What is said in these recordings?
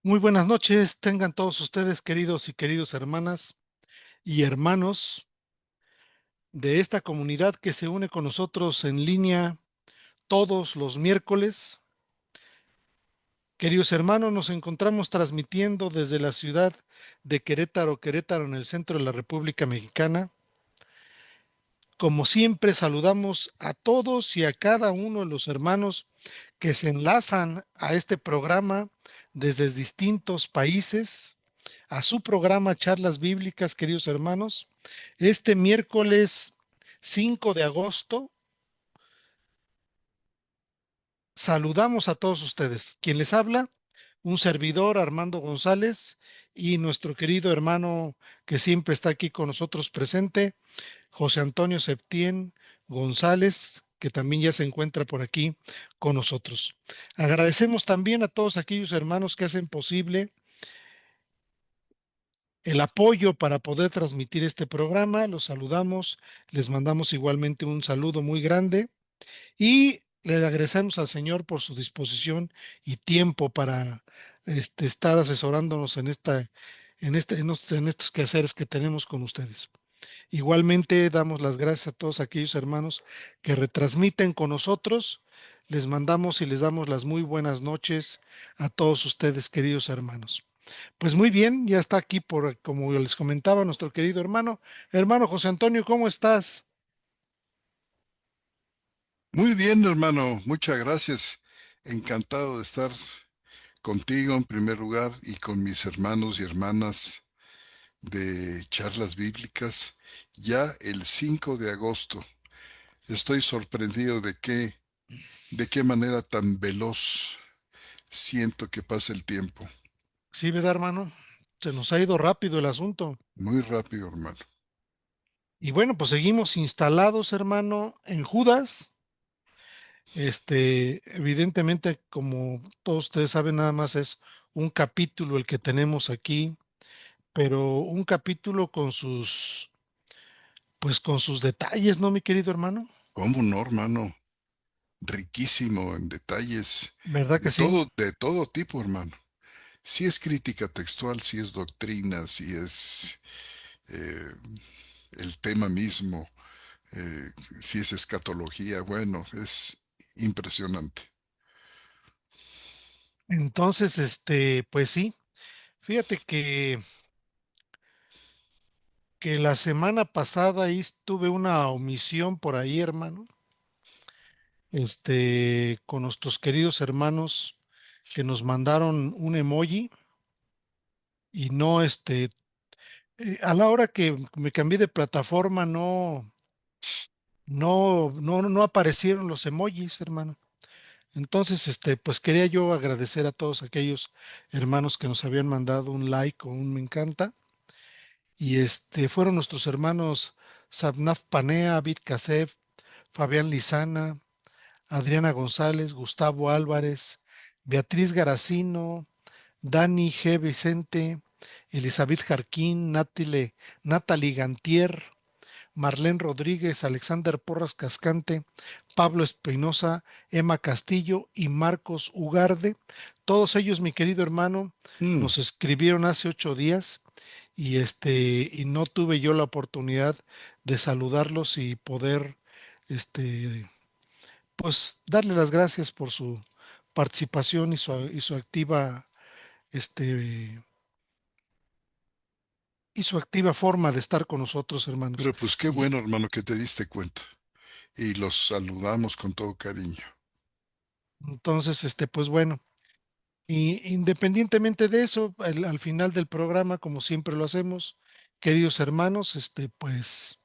Muy buenas noches, tengan todos ustedes, queridos y queridos hermanas y hermanos de esta comunidad que se une con nosotros en línea todos los miércoles. Queridos hermanos, nos encontramos transmitiendo desde la ciudad de Querétaro, Querétaro, en el centro de la República Mexicana. Como siempre, saludamos a todos y a cada uno de los hermanos que se enlazan a este programa desde distintos países, a su programa Charlas Bíblicas, queridos hermanos. Este miércoles 5 de agosto, saludamos a todos ustedes. Quien les habla, un servidor, Armando González, y nuestro querido hermano que siempre está aquí con nosotros presente, José Antonio Septién González, que también ya se encuentra por aquí con nosotros. Agradecemos también a todos aquellos hermanos que hacen posible el apoyo para poder transmitir este programa. Los saludamos, les mandamos igualmente un saludo muy grande y le agradecemos al Señor por su disposición y tiempo para estar asesorándonos en estos quehaceres que tenemos con ustedes. Igualmente damos las gracias a todos aquellos hermanos que retransmiten con nosotros. Les mandamos y les damos las muy buenas noches a todos ustedes, queridos hermanos. Pues muy bien, ya está aquí como les comentaba, nuestro querido hermano. Hermano José Antonio, ¿cómo estás? Muy bien, hermano, muchas gracias. Encantado de estar contigo en primer lugar y con mis hermanos y hermanas de charlas bíblicas ya el 5 de agosto. Estoy sorprendido de qué manera tan veloz siento que pasa el tiempo. Sí, ¿verdad, hermano? Se nos ha ido rápido el asunto. Muy rápido, hermano. Y bueno, pues seguimos instalados, hermano, en Judas. Evidentemente, como todos ustedes saben, nada más es un capítulo el que tenemos aquí, pero un capítulo pues con sus detalles, ¿no, mi querido hermano? ¿Cómo no, hermano? Riquísimo en detalles ¿Verdad que sí? de todo tipo, hermano. Si es crítica textual, si es doctrina, si es eh, el tema mismo, eh, si es escatología, bueno, es impresionante. Entonces, pues sí, fíjate que la semana pasada ahí tuve una omisión por ahí, hermano, con nuestros queridos hermanos que nos mandaron un emoji y no, a la hora que me cambié de plataforma, no aparecieron los emojis, hermano. Entonces, pues quería yo agradecer a todos aquellos hermanos que nos habían mandado un like o un me encanta. Y fueron nuestros hermanos Sabnaf Panea, Vid Kasev, Fabián Lizana, Adriana González, Gustavo Álvarez, Beatriz Garacino, Dani G. Vicente, Elizabeth Jarquín, Natalie Gantier, Marlene Rodríguez, Alexander Porras Cascante, Pablo Espinosa, Emma Castillo y Marcos Ugarde. Todos ellos, mi querido hermano, Mm, nos escribieron hace 8 días y no tuve yo la oportunidad de saludarlos y poder este, pues darle las gracias por su participación y su activa este, y su activa forma de estar con nosotros, hermanos. pero pues qué Y bueno, hermano, que te diste cuenta. Y los saludamos con todo cariño. entonces, pues bueno, y independientemente de eso, al final del programa, como siempre lo hacemos, queridos hermanos, pues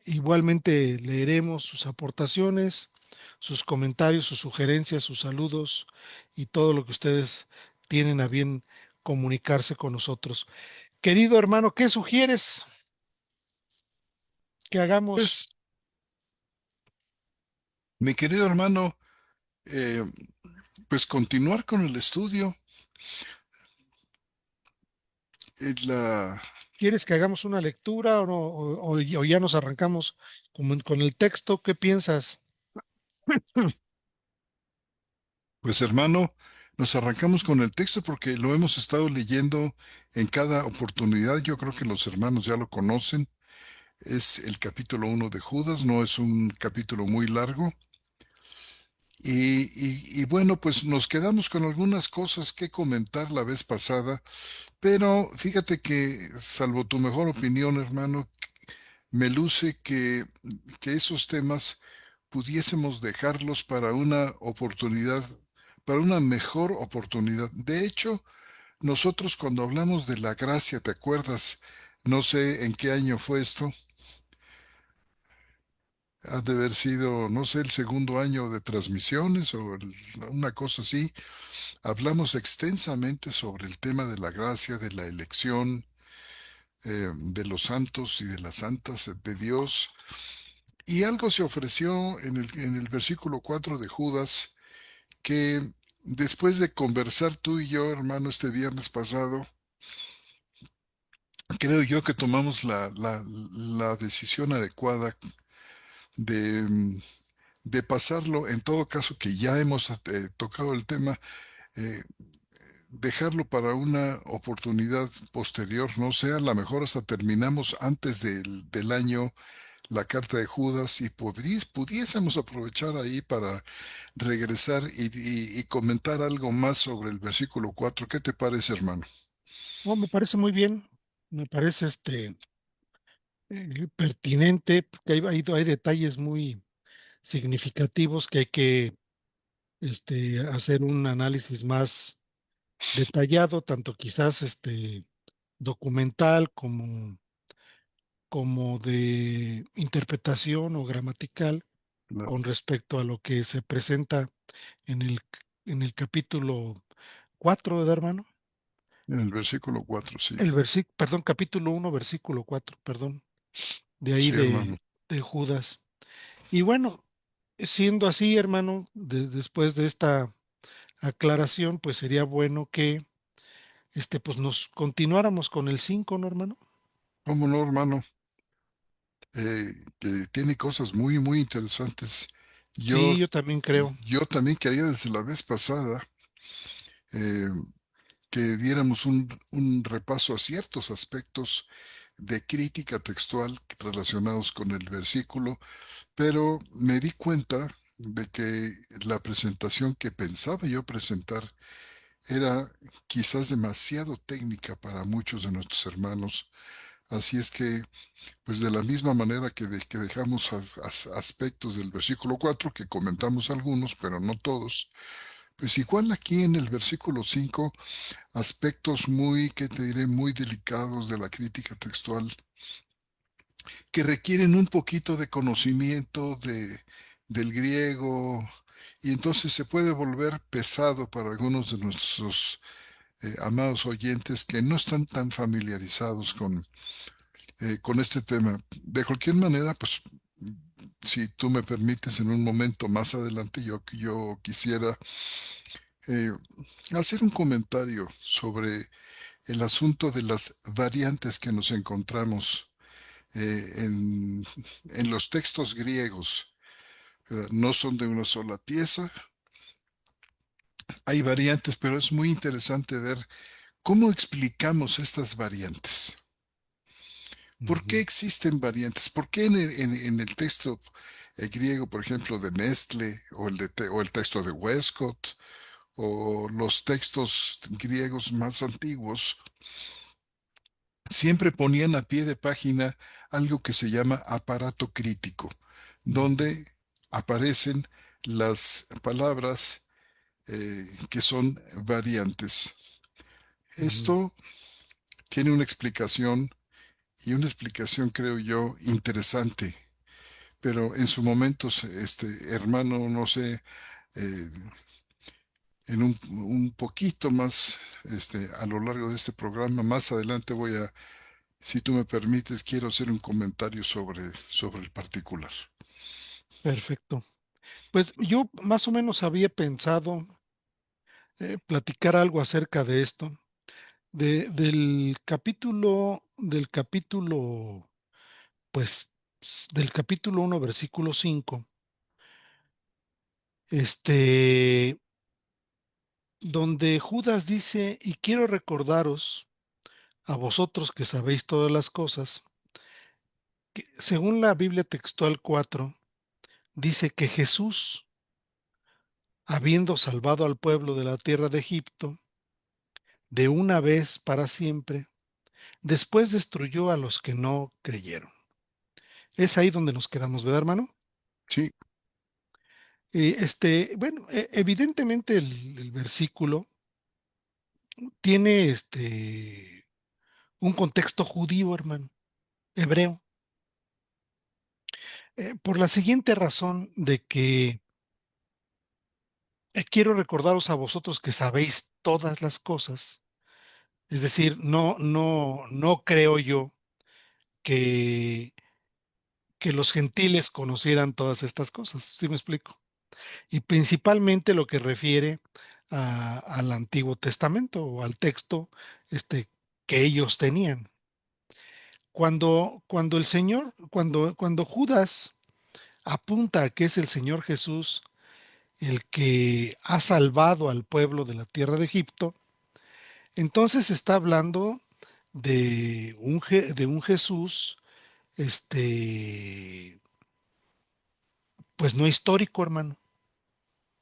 igualmente leeremos sus aportaciones, sus comentarios, sus sugerencias, sus saludos y todo lo que ustedes tienen a bien comunicarse con nosotros. Querido hermano, ¿qué sugieres que hagamos? Pues, mi querido hermano, eh, pues continuar con el estudio. La, ¿Quieres que hagamos una lectura o, no, o ya nos arrancamos con el texto? ¿Qué piensas? pues hermano, nos arrancamos con el texto porque lo hemos estado leyendo en cada oportunidad. Yo creo que los hermanos ya lo conocen. Es el capítulo 1 de Judas, no es un capítulo muy largo. Y bueno, pues nos quedamos con algunas cosas que comentar la vez pasada, pero fíjate que, salvo tu mejor opinión, hermano, me luce que esos temas pudiésemos dejarlos para una oportunidad, para una mejor oportunidad. De hecho, nosotros cuando hablamos de la gracia, ¿te acuerdas? No sé en qué año fue esto. Ha de haber sido, no sé, el segundo año de transmisiones o una cosa así. Hablamos extensamente sobre el tema de la gracia, de la elección, de los santos y de las santas de Dios. Y algo se ofreció en el versículo 4 de Judas, que después de conversar tú y yo, hermano, este viernes pasado, creo yo que tomamos la decisión adecuada de, de pasarlo, en todo caso que ya hemos tocado el tema, eh, dejarlo para una oportunidad posterior, no sea, a lo mejor hasta terminamos antes del año la carta de Judas y pudiésemos aprovechar ahí para regresar y comentar algo más sobre el versículo 4. ¿Qué te parece, hermano? No, me parece muy bien, me parece pertinente, porque hay detalles muy significativos que hay que hacer un análisis más detallado, tanto quizás documental como de interpretación o gramatical Claro. con respecto a lo que se presenta en el capítulo 4, ¿verdad, hermano? En el versículo 4, sí. Perdón, capítulo 1, versículo 4, perdón, de ahí Sí, hermano. de Judas. Y bueno, siendo así, hermano, después de esta aclaración, pues sería bueno que pues nos continuáramos con el 5, ¿no, hermano? ¿Cómo no, hermano? Que tiene cosas muy, muy interesantes. Yo, Sí, yo también creo. yo también quería desde la vez pasada eh, que diéramos un repaso a ciertos aspectos de crítica textual relacionados con el versículo, pero me di cuenta de que la presentación que pensaba yo presentar era quizás demasiado técnica para muchos de nuestros hermanos. Así es que, pues de la misma manera que dejamos aspectos del versículo 4 que comentamos algunos, pero no todos, pues igual aquí en el versículo 5 aspectos muy, que te diré, muy delicados de la crítica textual, que requieren un poquito de conocimiento del griego, y entonces se puede volver pesado para algunos de nuestros amados oyentes que no están tan familiarizados con este tema. De cualquier manera, pues si tú me permites, en un momento más adelante, yo quisiera eh, hacer un comentario sobre el asunto de las variantes que nos encontramos en los textos griegos. No son de una sola pieza, hay variantes, pero es muy interesante ver cómo explicamos estas variantes. ¿Por qué Ujú, existen variantes? ¿Por qué en el texto griego, por ejemplo, de Nestle o el texto de Westcott o los textos griegos más antiguos siempre ponían a pie de página algo que se llama aparato crítico, ujú, donde aparecen las palabras que son variantes? ujú. Esto tiene una explicación y una explicación, creo yo, interesante, pero en su momento, hermano, no sé, eh, en un poquito más, a lo largo de este programa, más adelante si tú me permites, quiero hacer un comentario sobre el particular. Perfecto. Pues yo más o menos había pensado platicar algo acerca de esto, pues, del capítulo 1, versículo 5. Este, donde Judas dice, y quiero recordaros a vosotros que sabéis todas las cosas, que según la Biblia textual 4, dice que Jesús, habiendo salvado al pueblo de la tierra de Egipto, de una vez para siempre, después destruyó a los que no creyeron. Es ahí donde nos quedamos, ¿verdad, hermano? Sí, Bueno, evidentemente el versículo tiene un contexto judío, hermano, hebreo, por la siguiente razón de que quiero recordaros a vosotros que sabéis todas las cosas. Es decir, no creo yo que, que los gentiles conocieran todas estas cosas. ¿Sí me explico? Y principalmente lo que refiere al Antiguo Testamento o al texto que ellos tenían. Cuando el Señor, cuando Judas apunta a que es el Señor Jesús el que ha salvado al pueblo de la tierra de Egipto, entonces está hablando de un Jesús, este, pues no histórico, hermano.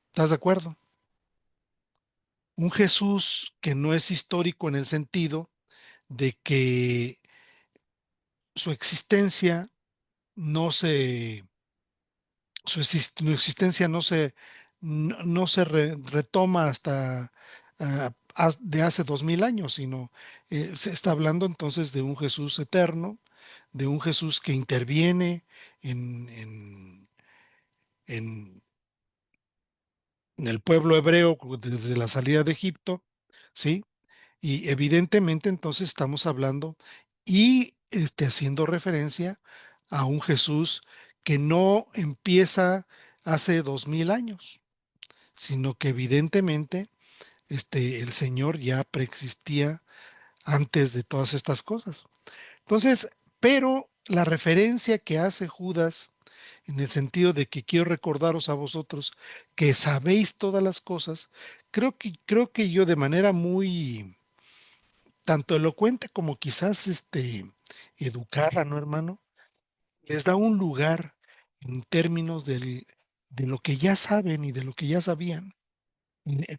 ¿Estás de acuerdo? Un Jesús que no es histórico en el sentido de que su existencia no se, su existencia no se retoma hasta de hace 2000 años, sino se está hablando entonces de un Jesús eterno, de un Jesús que interviene en, en, en, en el pueblo hebreo desde la salida de Egipto, ¿sí? Y evidentemente entonces estamos hablando y haciendo referencia a un Jesús que no empieza hace 2000 años, sino que evidentemente el Señor ya preexistía antes de todas estas cosas. Entonces, pero la referencia que hace Judas en el sentido de que quiero recordaros a vosotros que sabéis todas las cosas, creo que yo de manera muy tanto elocuente como quizás educada, ¿no, hermano? Les da un lugar en términos de lo que ya saben y de lo que ya sabían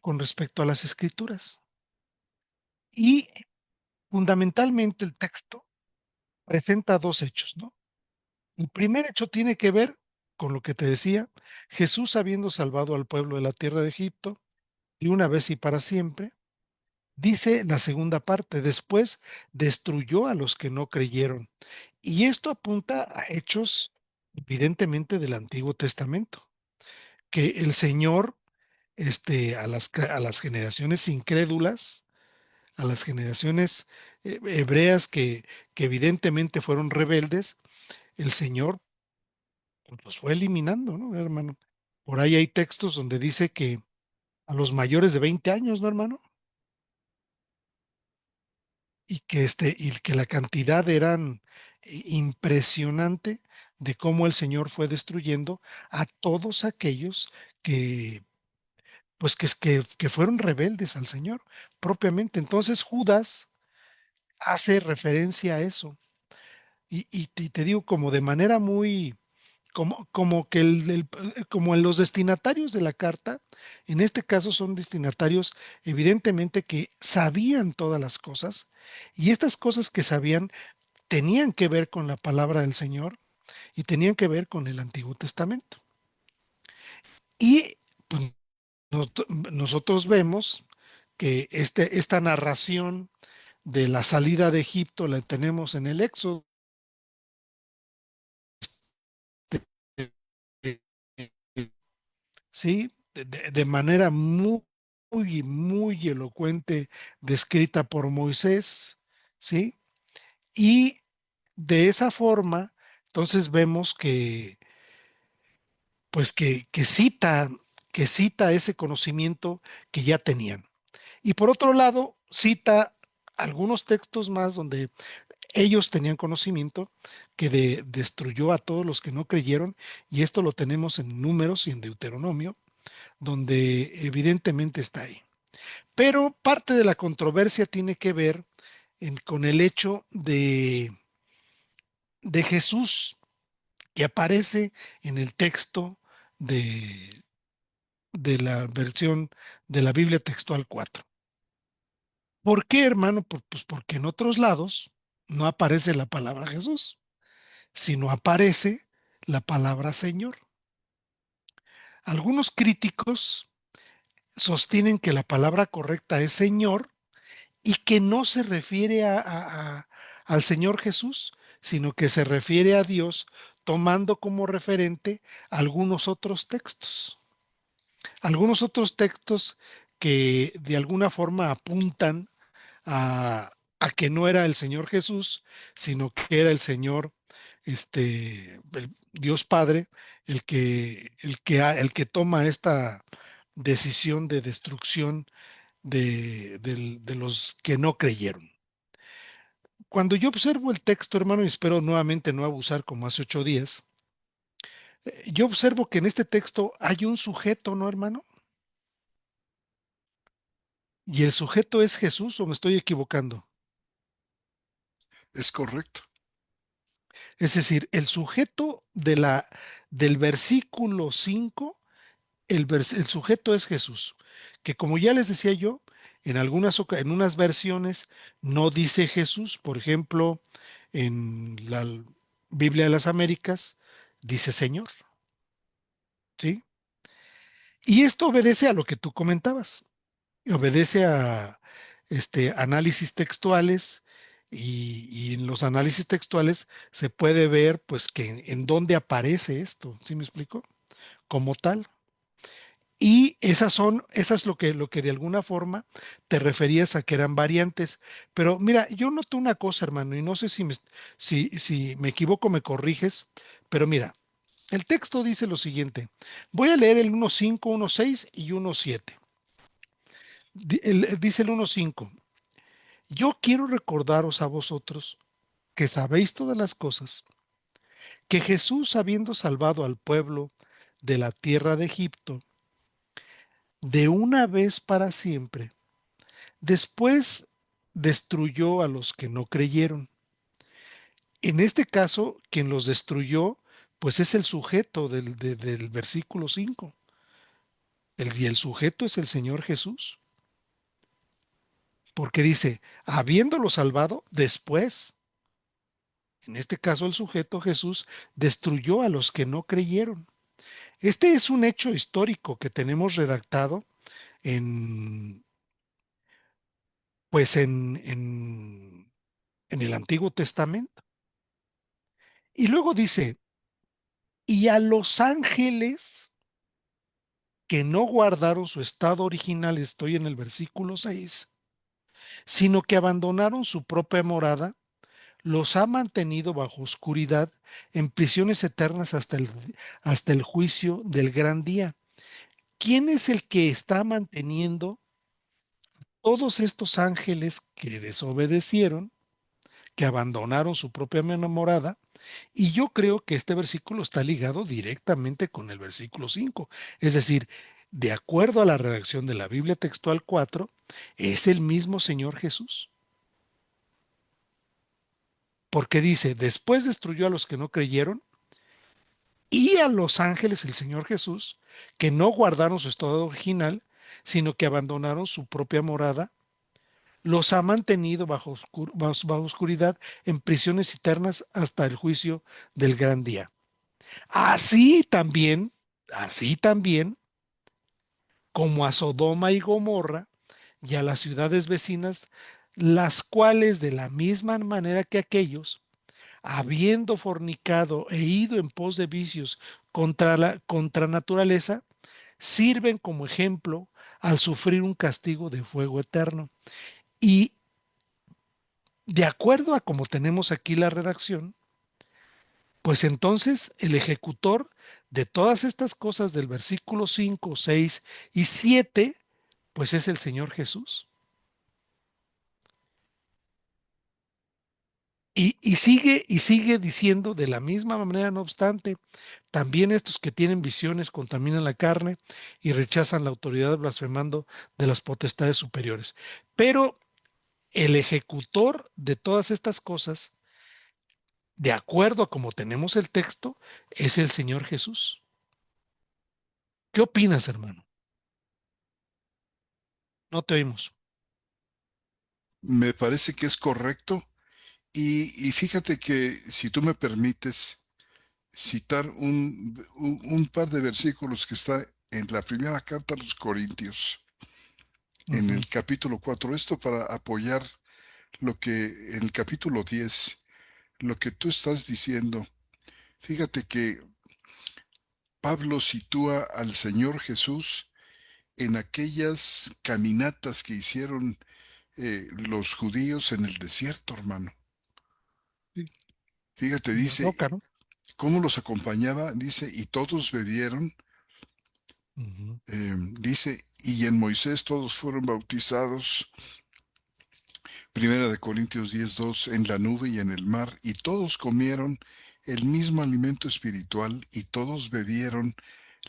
con respecto a las escrituras. Y fundamentalmente el texto presenta dos hechos, ¿no? El primer hecho tiene que ver con lo que te decía, Jesús habiendo salvado al pueblo de la tierra de Egipto, y una vez y para siempre, dice la segunda parte, después destruyó a los que no creyeron. Y esto apunta a hechos, evidentemente, del Antiguo Testamento, que el Señor, a las generaciones incrédulas, a las generaciones hebreas que evidentemente fueron rebeldes, el Señor pues, los fue eliminando, ¿no, hermano? Por ahí hay textos donde dice que a los mayores de 20 años, ¿no, hermano? Y que la cantidad eran impresionante de cómo el Señor fue destruyendo a todos aquellos que, pues que fueron rebeldes al Señor propiamente. Entonces Judas hace referencia a eso. Y te digo como de manera muy, como que como en los destinatarios de la carta, en este caso son destinatarios evidentemente que sabían todas las cosas y estas cosas que sabían tenían que ver con la palabra del Señor y tenían que ver con el Antiguo Testamento. Y pues, nosotros vemos que esta narración de la salida de Egipto la tenemos en el Éxodo, ¿sí? De manera muy elocuente descrita por Moisés, ¿sí? Y de esa forma, entonces vemos pues que cita ese conocimiento que ya tenían. Y por otro lado, cita algunos textos más donde ellos tenían conocimiento que destruyó a todos los que no creyeron, y esto lo tenemos en Números y en Deuteronomio, donde evidentemente está ahí. Pero parte de la controversia tiene que ver con el hecho de Jesús que aparece en el texto de, de la versión de la Biblia textual 4. ¿Por qué, hermano? Pues porque en otros lados no aparece la palabra Jesús, sino aparece la palabra Señor. Algunos críticos sostienen que la palabra correcta es Señor y que no se refiere al Señor Jesús, sino que se refiere a Dios tomando como referente algunos otros textos. Algunos otros textos que de alguna forma apuntan a que no era el Señor Jesús, sino que era el Señor, el Dios Padre, el que toma esta decisión de destrucción de los que no creyeron. Cuando yo observo el texto, hermano, y espero nuevamente no abusar como hace 8 días, yo observo que en este texto hay un sujeto, ¿no, hermano? Y el sujeto es Jesús, ¿o me estoy equivocando? Es correcto. Es decir, el sujeto del versículo 5, el sujeto es Jesús, que como ya les decía yo, en unas versiones no dice Jesús, por ejemplo, en la Biblia de las Américas dice Señor, ¿sí? Y esto obedece a lo que tú comentabas, obedece a análisis textuales y en los análisis textuales se puede ver pues que en dónde aparece esto, ¿sí me explico? Como tal. Y esa es lo que de alguna forma te referías a que eran variantes. Pero mira, yo noto una cosa, hermano, y no sé si me equivoco, me corriges, pero mira, el texto dice lo siguiente. Voy a leer el 1.5, 1.6 y 1.7. Dice el 1.5. Yo quiero recordaros a vosotros que sabéis todas las cosas, que Jesús, habiendo salvado al pueblo de la tierra de Egipto, de una vez para siempre, después destruyó a los que no creyeron. En este caso, quien los destruyó, pues es el sujeto del versículo 5. Y el sujeto es el Señor Jesús, porque dice, habiéndolo salvado, después, en este caso el sujeto Jesús, destruyó a los que no creyeron. Este es un hecho histórico que tenemos redactado en, pues en el Antiguo Testamento. Y luego dice, y a los ángeles que no guardaron su estado original, estoy en el versículo 6, sino que abandonaron su propia morada, los ha mantenido bajo oscuridad en prisiones eternas hasta el juicio del gran día. ¿Quién es el que está manteniendo todos estos ángeles que desobedecieron, que abandonaron su propia morada? Y yo creo que este versículo está ligado directamente con el versículo 5. Es decir, de acuerdo a la redacción de la Biblia textual 4, es el mismo Señor Jesús. Porque dice, después destruyó a los que no creyeron y a los ángeles el Señor Jesús, que no guardaron su estado original, sino que abandonaron su propia morada, los ha mantenido bajo oscuridad en prisiones eternas hasta el juicio del gran día. Así también, así también, como a Sodoma y Gomorra y a las ciudades vecinas, las cuales de la misma manera que aquellos, habiendo fornicado e ido en pos de vicios contra naturaleza, sirven como ejemplo al sufrir un castigo de fuego eterno. Y de acuerdo a como tenemos aquí la redacción, pues entonces el ejecutor de todas estas cosas del versículo 5, 6 y 7, pues es el Señor Jesús. Y sigue diciendo de la misma manera, no obstante, también estos que tienen visiones contaminan la carne y rechazan la autoridad blasfemando de las potestades superiores. Pero el ejecutor de todas estas cosas, de acuerdo a como tenemos el texto, es el Señor Jesús. ¿Qué opinas, hermano? No te oímos. Me parece que es correcto y fíjate que si tú me permites citar un par de versículos que está en la primera carta a los Corintios, en Ujú, el capítulo 4, esto para apoyar lo que en el capítulo 10, lo que tú estás diciendo. Fíjate que Pablo sitúa al Señor Jesús en aquellas caminatas que hicieron los judíos en el desierto, hermano. sí, Fíjate, en la dice, roca, ¿no? cómo los acompañaba, dice, y todos bebieron, Ujú, dice, y en Moisés todos fueron bautizados, Primera de Corintios 10:2, en la nube y en el mar, y todos comieron el mismo alimento espiritual, y todos bebieron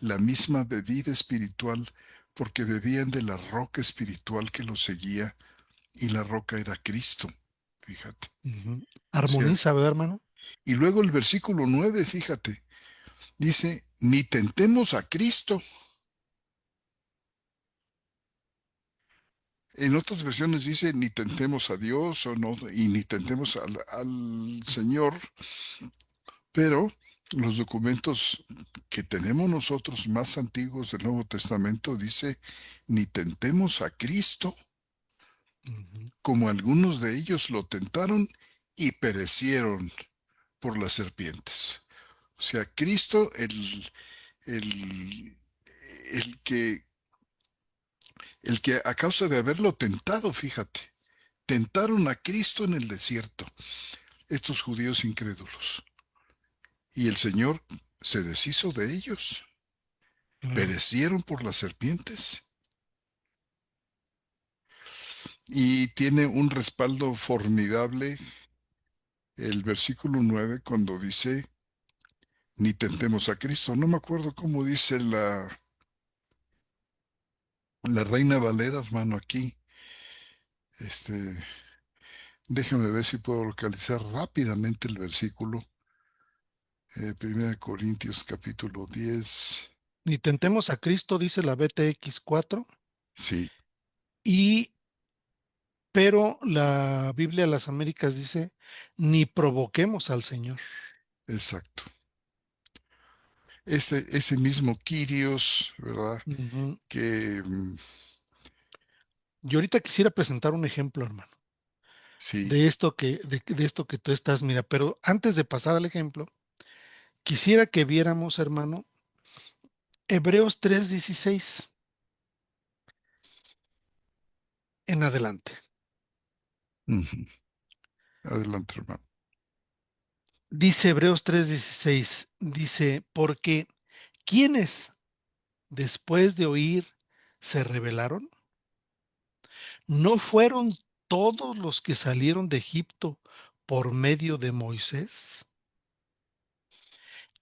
la misma bebida espiritual, porque bebían de la roca espiritual que los seguía, y la roca era Cristo. Fíjate. ujú. O sea, Armoniza, ¿verdad, hermano? y luego el versículo 9, fíjate, dice, ni tentemos a Cristo. En otras versiones dice, ni tentemos a Dios o no, y ni tentemos al Señor, pero los documentos que tenemos nosotros más antiguos del Nuevo Testamento dice, ni tentemos a Cristo, Ujú, como algunos de ellos lo tentaron y perecieron por las serpientes. O sea, Cristo, el, el que, el que a causa de haberlo tentado, fíjate, tentaron a Cristo en el desierto, estos judíos incrédulos. Y el Señor se deshizo de ellos, claro. perecieron por las serpientes. Y tiene un respaldo formidable el versículo 9 cuando dice, ni tentemos a Cristo. No me acuerdo cómo dice la Reina Valera, hermano, aquí. Este, déjame ver si puedo localizar rápidamente el versículo. Primera de Corintios capítulo 10. Ni tentemos a Cristo, dice la BTX 4, Sí, y pero la Biblia de las Américas dice, ni provoquemos al Señor. exacto. Ese mismo Kyrios, ¿verdad? Ujú. Que Yo ahorita quisiera presentar un ejemplo, hermano, sí. de esto que tú estás, mira, pero antes de pasar al ejemplo, quisiera que viéramos, hermano, Hebreos 3:16 en adelante. Ujú. Adelante, hermano. Dice Hebreos 3:16, dice, porque ¿quiénes después de oír se rebelaron? ¿No fueron todos los que salieron de Egipto por medio de Moisés?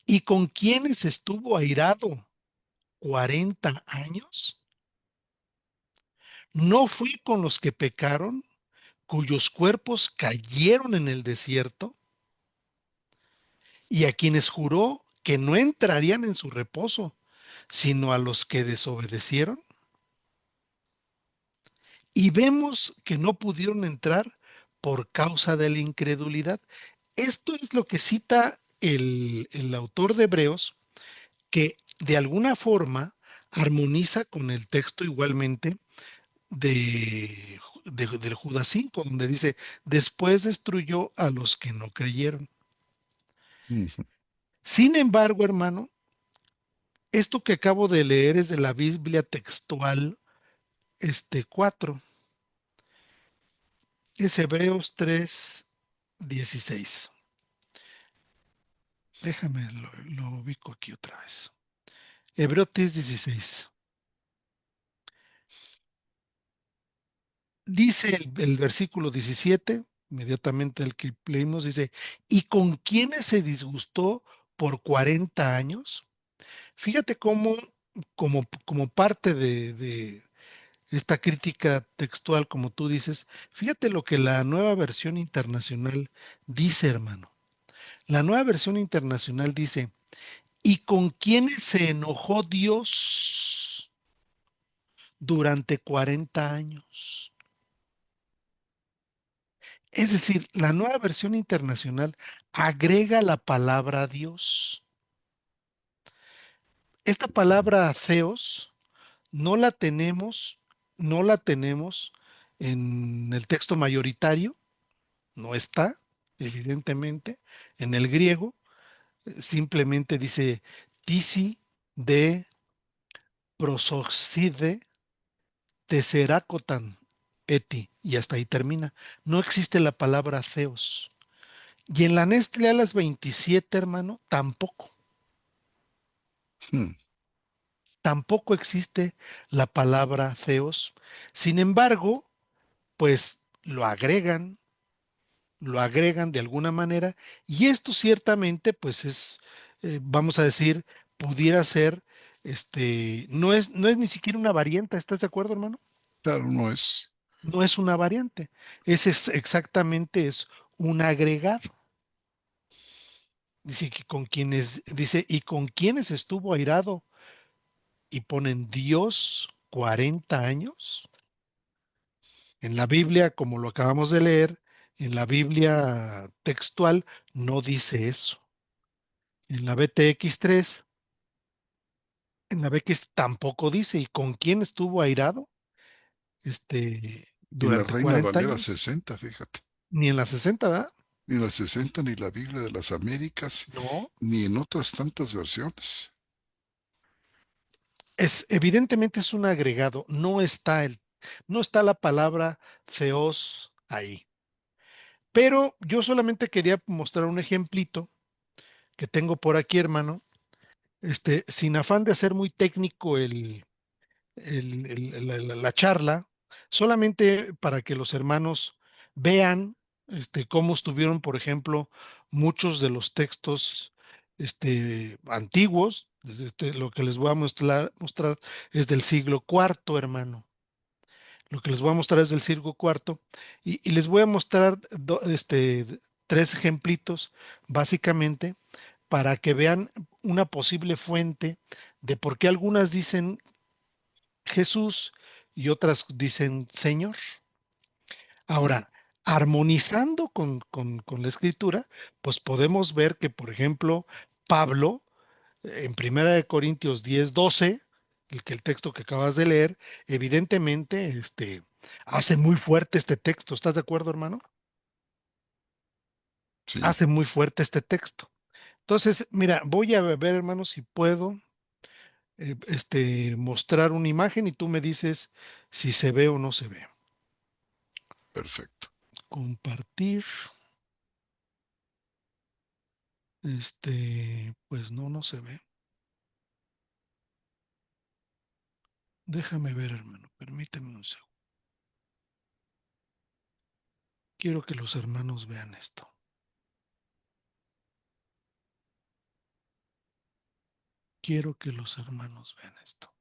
¿Y con quienes estuvo airado 40 años? ¿No fue con los que pecaron, cuyos cuerpos cayeron en el desierto, y a quienes juró que no entrarían en su reposo, sino a los que desobedecieron? Y vemos que no pudieron entrar por causa de la incredulidad. Esto es lo que cita el autor de Hebreos, que de alguna forma armoniza con el texto igualmente del Judas 5, donde dice, después destruyó a los que no creyeron. Ujú. Sin embargo, hermano, esto que acabo de leer es de la Biblia textual 4, es Hebreos 3:16. Déjame, lo ubico aquí otra vez. Hebreos 3:16. Dice el versículo 17, inmediatamente el que leímos, dice, ¿y con quiénes se disgustó por 40 años? Fíjate cómo, como parte de esta crítica textual, como tú dices, fíjate lo que la nueva versión internacional dice, hermano. La nueva versión internacional dice, ¿y con quiénes se enojó Dios durante 40 años? Es decir, la nueva versión internacional agrega la palabra Dios. Esta palabra theos no la tenemos, no la tenemos en el texto mayoritario, no está, evidentemente, en el griego, simplemente dice tisi de prosoxide teseracotan eti, y hasta ahí termina. No existe la palabra theos. Y en la Nestlé a las 27, hermano, tampoco, Hmm. tampoco existe la palabra theos. Sin embargo, pues lo agregan de alguna manera, y esto ciertamente, pues es, vamos a decir, pudiera ser, no es ni siquiera una variante, ¿estás de acuerdo, hermano? Claro, no es. No es una variante, es exactamente, es un agregado. Dice que con quienes, dice, y con quienes estuvo airado y ponen Dios 40 años. En la Biblia, como lo acabamos de leer, en la Biblia textual no dice eso. En la BTX3, en la BX tampoco dice, ¿y con quién estuvo airado? Y en la Durante Reina 40 Valera años, 60, fíjate. ni en la 60, ¿verdad? Ni la 60, ni la Biblia de las Américas, No, ni en otras tantas versiones. evidentemente es un agregado, no está la palabra feos ahí. Pero yo solamente quería mostrar un ejemplito que tengo por aquí, hermano, sin afán de hacer muy técnico la charla, solamente para que los hermanos vean, cómo estuvieron, por ejemplo, muchos de los textos, antiguos. Lo que les voy a mostrar es del siglo cuarto, hermano. Lo que les voy a mostrar es del siglo cuarto, y les voy a mostrar tres ejemplitos, básicamente, para que vean una posible fuente de por qué algunas dicen Jesús y otras dicen Señor. Sí, Ahora, armonizando con la escritura, pues podemos ver que, por ejemplo, Pablo, en Primera de Corintios 10:12, el texto que acabas de leer, evidentemente, hace muy fuerte este texto. ¿Estás de acuerdo, hermano? sí, Hace muy fuerte este texto. Entonces, mira, voy a ver, hermano, si puedo, mostrar una imagen y tú me dices si se ve o no se ve. perfecto. Compartir. Pues no, no se ve. Déjame ver, hermano. Permíteme un segundo. Quiero que los hermanos vean esto. Quiero que los hermanos vean esto.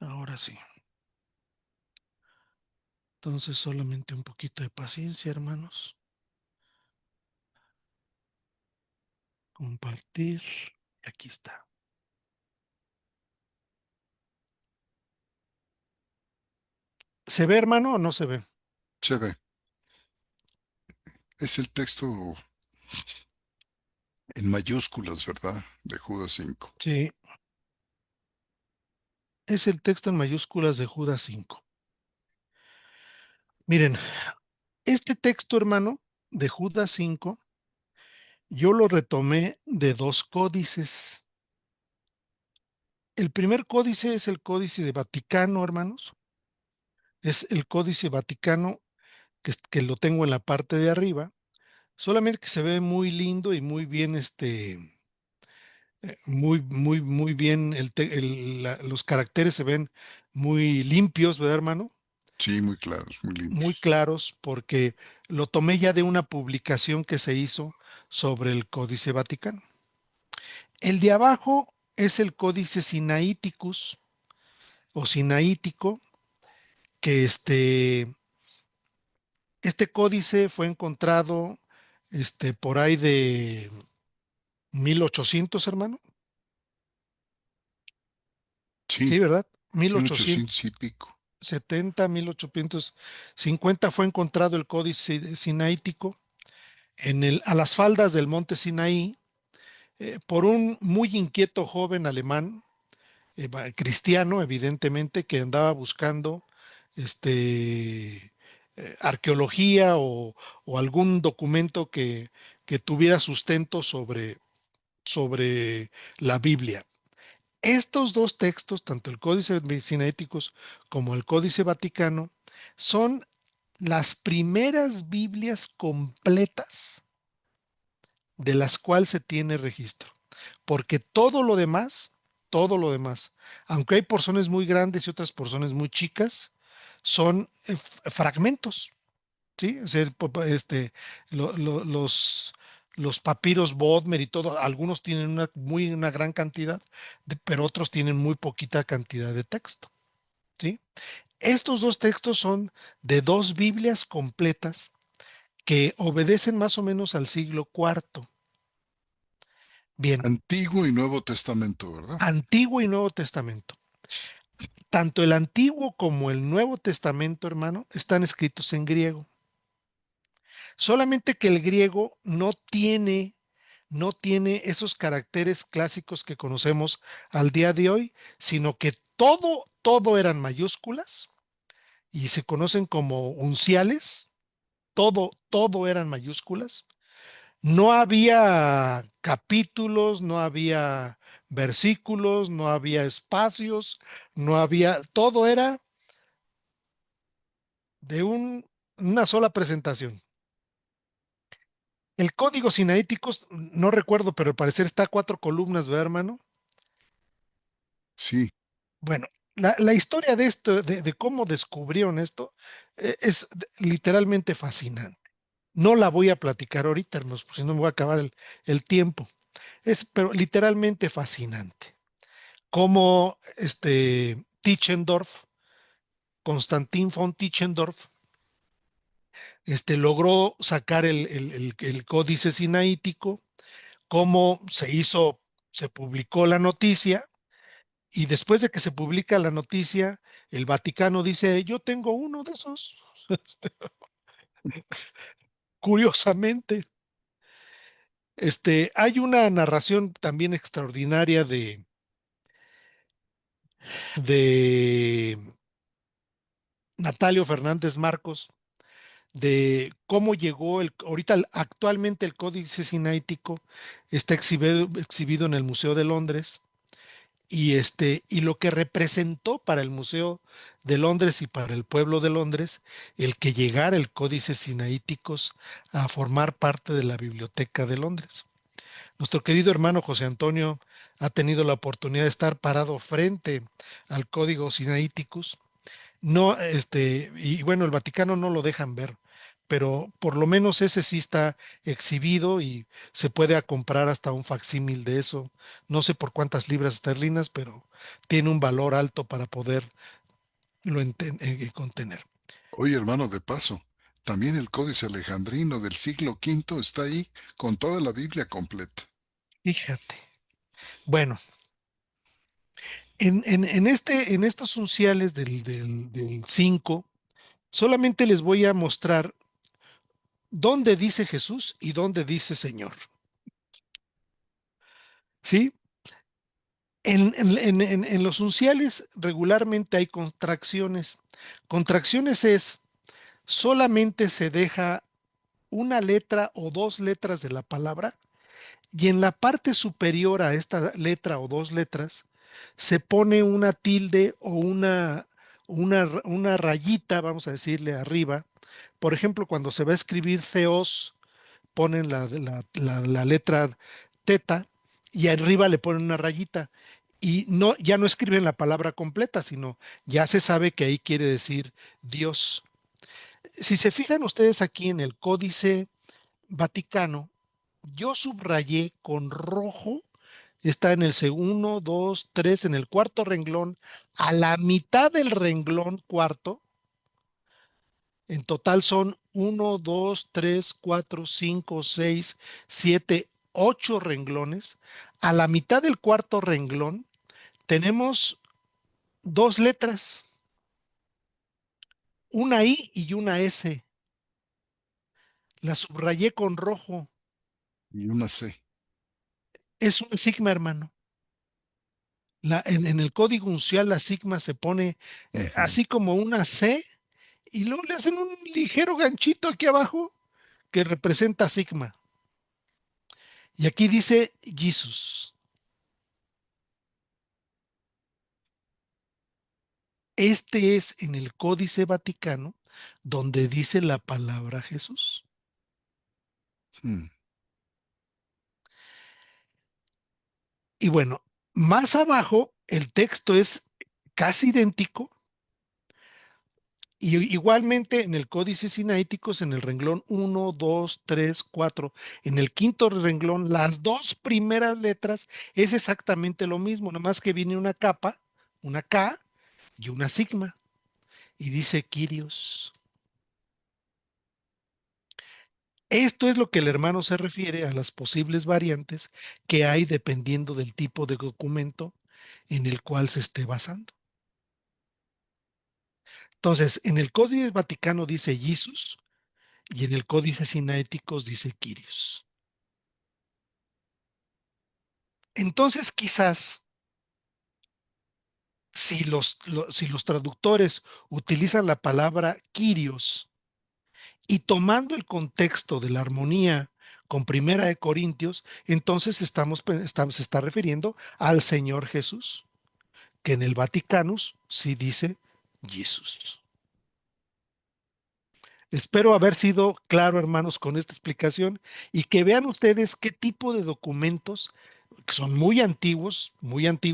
Ahora sí. Entonces solamente un poquito de paciencia, hermanos. Compartir. Aquí está. ¿Se ve, hermano, o no se ve? Se ve. Es el texto en mayúsculas, ¿verdad? De Judas 5. Sí. Es el texto en mayúsculas de Judas 5. Miren, este texto, hermano, de Judas 5, yo lo retomé de dos códices. El primer códice es el Códice de Vaticano, hermanos. Es el Códice Vaticano que lo tengo en la parte de arriba. Solamente que se ve muy lindo y muy bien, muy bien, los caracteres se ven muy limpios, ¿verdad, hermano? Sí, muy claros, muy Muy limpios. claros, porque lo tomé ya de una publicación que se hizo sobre el Códice Vaticano. El de abajo es el Códice Sinaiticus o Sinaítico, que este códice fue encontrado por ahí de 1800, hermano. Sí, Sí, ¿verdad? mil 1870, ochocientos y pico. 1850 fue encontrado el Códice Sinaítico a las faldas del monte Sinaí, por un muy inquieto joven alemán, cristiano, evidentemente, que andaba buscando arqueología o algún documento que tuviera sustento sobre la Biblia. Estos dos textos, tanto el Códice Sinaíticos como el Códice Vaticano, son las primeras Biblias completas de las cuales se tiene registro, porque todo lo demás, aunque hay porciones muy grandes y otras porciones muy chicas, son fragmentos, ¿sí? Es decir, lo- lo- los, los papiros Bodmer y todo, algunos tienen una gran cantidad, pero otros tienen muy poquita cantidad de texto, ¿sí? Estos dos textos son de dos Biblias completas que obedecen más o menos al siglo cuarto. Bien, Antiguo y Nuevo Testamento, ¿verdad? Antiguo y Nuevo Testamento. Tanto el Antiguo como el Nuevo Testamento, hermano, están escritos en griego. Solamente que el griego no tiene esos caracteres clásicos que conocemos al día de hoy, sino que todo eran mayúsculas y se conocen como unciales. Todo eran mayúsculas. No había capítulos, no había versículos, no había espacios, todo era de una sola presentación. El código sinaítico, no recuerdo, pero al parecer está a 4 columnas, ¿verdad, hermano? Sí, Bueno, la historia de esto, de cómo descubrieron esto, es literalmente fascinante. No la voy a platicar ahorita, hermanos, porque si no me voy a acabar el tiempo. Pero literalmente fascinante. Cómo Tischendorf, Konstantin von Tischendorf, logró sacar el códice sinaítico, cómo se publicó la noticia, y después de que se publica la noticia, el Vaticano dice, yo tengo uno de esos. Curiosamente, hay una narración también extraordinaria de Natalio Fernández Marcos, de cómo llegó actualmente el Códice Sinaítico está exhibido en el Museo de Londres, y lo que representó para el Museo de Londres y para el pueblo de Londres el que llegara el Códice Sinaíticos a formar parte de la Biblioteca de Londres. Nuestro querido hermano José Antonio ha tenido la oportunidad de estar parado frente al Código Sinaíticos. No, y bueno, el Vaticano no lo dejan ver, pero por lo menos ese sí está exhibido y se puede a comprar hasta un facsímil de eso. No sé por cuántas libras esterlinas, pero tiene un valor alto para poderlo contener. oye hermano, de paso, también el Códice Alejandrino del siglo V está ahí con toda la Biblia completa. Fíjate. Bueno, en estos unciales del 5, solamente les voy a mostrar dónde dice Jesús y dónde dice Señor. ¿Sí? En los unciales regularmente hay contracciones. Contracciones es solamente se deja una letra o dos letras de la palabra, y en la parte superior a esta letra o dos letras se pone una tilde o una rayita, vamos a decirle arriba. Por ejemplo, cuando se va a escribir feos, ponen la letra teta, y arriba le ponen una rayita. Y no, ya no escriben la palabra completa, sino ya se sabe que ahí quiere decir Dios. Si se fijan ustedes aquí en el Códice Vaticano, yo subrayé con rojo, está en el segundo, dos, tres, en el cuarto renglón, a la mitad del renglón cuarto. En total son uno, 2, 3, 4, 5, 6, 7, 8 renglones. A la mitad del cuarto renglón tenemos dos letras, una I y una S. La subrayé con rojo. Y una C. Es una sigma, hermano. En el código uncial la sigma se pone Ujú. así como una C y luego le hacen un ligero ganchito aquí abajo que representa sigma. Y aquí dice Jesus. Este es en el Códice Vaticano donde dice la palabra Jesús. Mm. Y bueno, más abajo el texto es casi idéntico y igualmente en el Códice Sinaíticos, en el renglón uno, 2, 3, 4, en el quinto renglón, las dos primeras letras es exactamente lo mismo, nada más que viene una capa, una K y una sigma, y dice Kyrios. Esto es lo que el hermano se refiere a las posibles variantes que hay dependiendo del tipo de documento en el cual se esté basando. Entonces, en el Códice Vaticano dice Jesus y en el Códice Sinaíticos dice Kyrios. Entonces, quizás si los traductores utilizan la palabra Kyrios y tomando el contexto de la armonía con Primera de Corintios, entonces se está refiriendo al Señor Jesús, que en el Vaticanus sí dice Jesús. Espero haber sido claro, hermanos, con esta explicación y que vean ustedes qué tipo de documentos que son muy antiguos,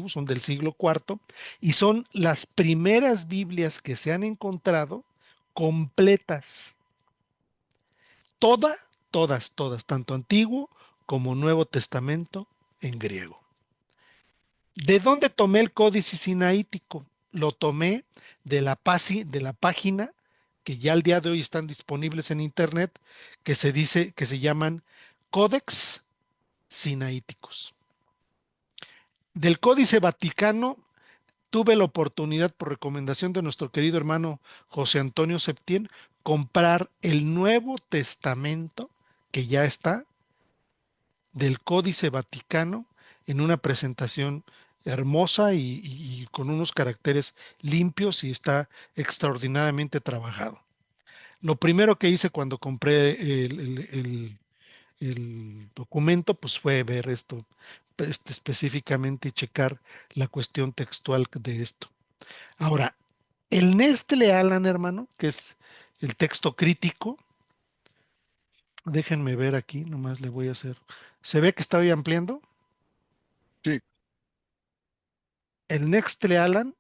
son del siglo cuarto y son las primeras Biblias que se han encontrado completas. Todas, tanto Antiguo como Nuevo Testamento en griego. ¿De dónde tomé el códice sinaítico? Lo tomé de la página que ya al día de hoy están disponibles en internet, que se llaman Códex Sinaíticos. Del Códice Vaticano tuve la oportunidad, por recomendación de nuestro querido hermano José Antonio Septién, comprar el Nuevo Testamento, que ya está, del Códice Vaticano, en una presentación hermosa y con unos caracteres limpios y está extraordinariamente trabajado. Lo primero que hice cuando compré el documento, pues fue ver esto específicamente y checar la cuestión textual de esto. Ahora, el Nestle Alan, hermano, que es el texto crítico, déjenme ver aquí, nomás le voy a hacer. ¿Se ve que estoy ampliando? Sí. El Nestle Alan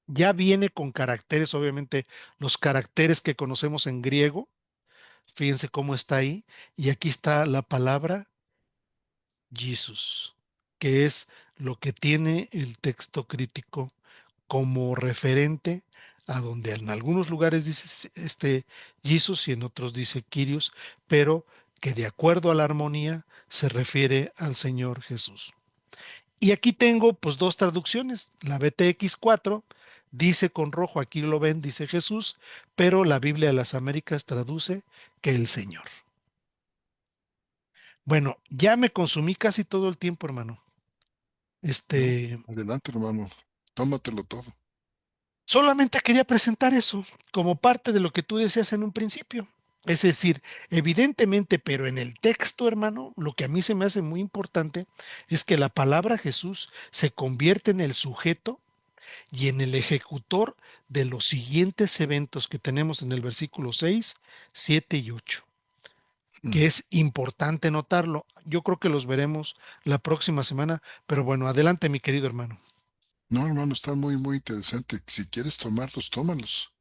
ya viene con caracteres, obviamente los caracteres que conocemos en griego. Fíjense cómo está ahí. Y aquí está la palabra Jesus, que es lo que tiene el texto crítico como referente a donde en algunos lugares dice Jesus y en otros dice Kyrios, pero que de acuerdo a la armonía se refiere al Señor Jesús. Y aquí tengo pues dos traducciones. La BTX 4 dice con rojo, aquí lo ven, dice Jesús, pero la Biblia de las Américas traduce que el Señor. Bueno, ya me consumí casi todo el tiempo, hermano. No, Este, adelante, hermano. Tómatelo todo. Solamente quería presentar eso como parte de lo que tú decías en un principio. Es decir, evidentemente, pero en el texto, hermano, lo que a mí se me hace muy importante es que la palabra Jesús se convierte en el sujeto y en el ejecutor de los siguientes eventos que tenemos en el versículo 6, 7 y 8. que es importante notarlo. Yo creo que los veremos la próxima semana, pero bueno, adelante, mi querido hermano. No, hermano, está muy, muy interesante. Si quieres tomarlos, tómalos,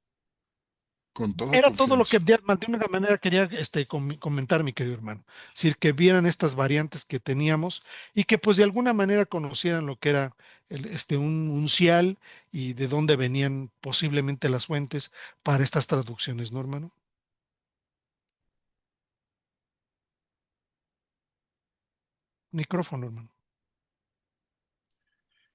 con toda Era todo lo confianza. que de una manera quería comentar, mi querido hermano. Es decir, que vieran estas variantes que teníamos y que pues de alguna manera conocieran lo que era un uncial y de dónde venían posiblemente las fuentes para estas traducciones, ¿no, hermano? Micrófono, hermano.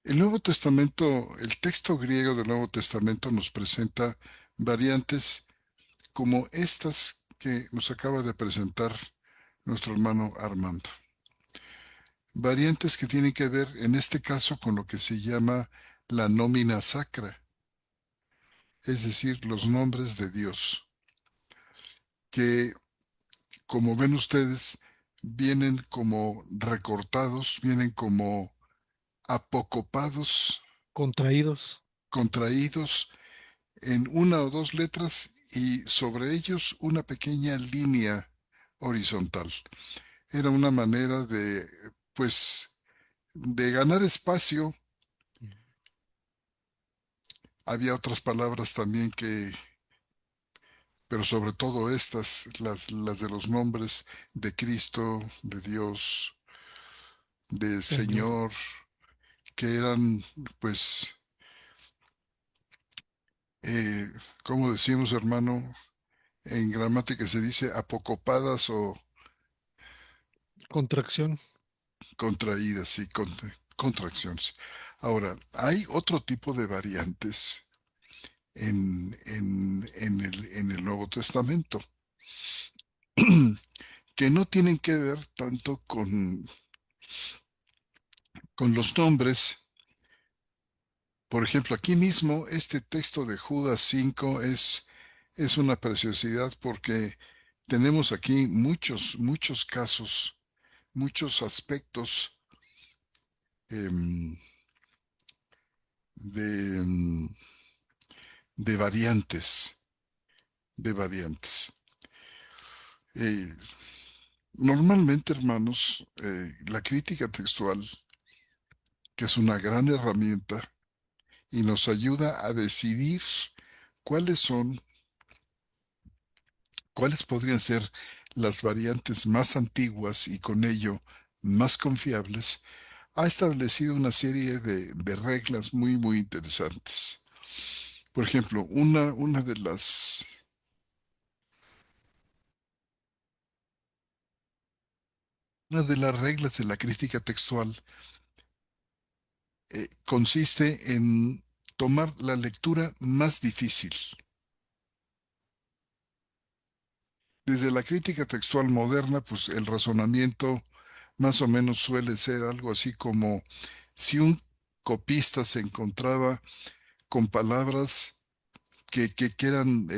El Nuevo Testamento, el texto griego del Nuevo Testamento nos presenta variantes como estas que nos acaba de presentar nuestro hermano Armando. Variantes que tienen que ver, en este caso, con lo que se llama la nómina sacra, es decir, los nombres de Dios, que, como ven ustedes, vienen como recortados, vienen como apocopados, Contraídos. contraídos en una o dos letras y sobre ellos una pequeña línea horizontal. Era una manera de, pues, de ganar espacio. Había otras palabras también que, pero sobre todo estas, las de los nombres de Cristo, de Dios, de Señor. Señor, que eran, pues, eh, como decimos, hermano, en gramática se dice apocopadas o Contracción. contraídas y contracciones. Ahora, hay otro tipo de variantes en el Nuevo Testamento que no tienen que ver tanto con los nombres. Por ejemplo, aquí mismo este texto de Judas 5 es una preciosidad porque tenemos aquí muchos, muchos casos, muchos aspectos em, de, de variantes, de variantes. Eh, Normalmente, hermanos, la crítica textual, que es una gran herramienta y nos ayuda a decidir cuáles son, cuáles podrían ser las variantes más antiguas y con ello más confiables, ha establecido una serie de reglas muy, muy interesantes. Por ejemplo, una de las reglas de la crítica textual consiste en tomar la lectura más difícil. Desde la crítica textual moderna, pues el razonamiento más o menos suele ser algo así como si un copista se encontraba con palabras que eran,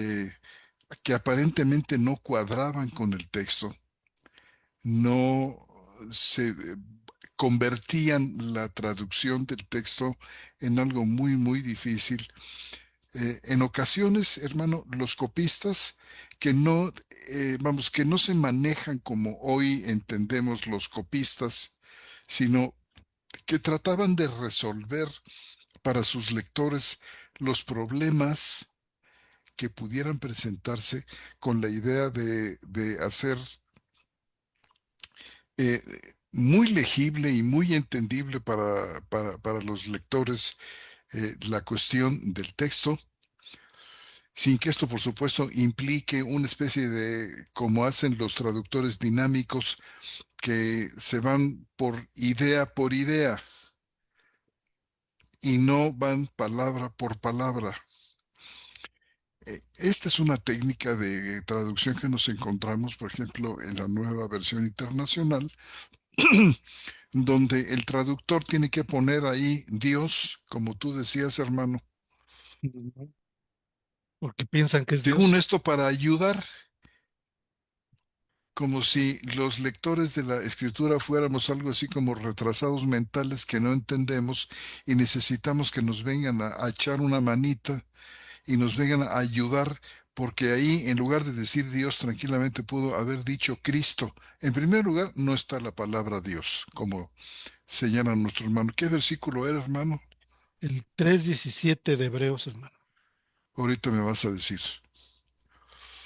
que aparentemente no cuadraban con el texto, no se convertían la traducción del texto en algo muy, muy difícil. En ocasiones, hermano, los copistas que no, vamos, que no se manejan como hoy entendemos los copistas, sino que trataban de resolver para sus lectores los problemas que pudieran presentarse con la idea de hacer eh, muy legible y muy entendible para los lectores la cuestión del texto, sin que esto, por supuesto, implique una especie de, como hacen los traductores dinámicos, que se van por idea y no van palabra por palabra. Esta es una técnica de traducción que nos encontramos, por ejemplo, en la nueva versión internacional, donde el traductor tiene que poner ahí Dios, como tú decías, hermano, Porque piensan que es según Dios. esto para ayudar, como si los lectores de la escritura fuéramos algo así como retrasados mentales que no entendemos y necesitamos que nos vengan a echar una manita y nos vengan a ayudar porque ahí en lugar de decir Dios tranquilamente pudo haber dicho Cristo. En primer lugar, no está la palabra Dios, como señala nuestro hermano. ¿Qué versículo era, hermano? El 3:17 de Hebreos, hermano. Ahorita me vas a decir.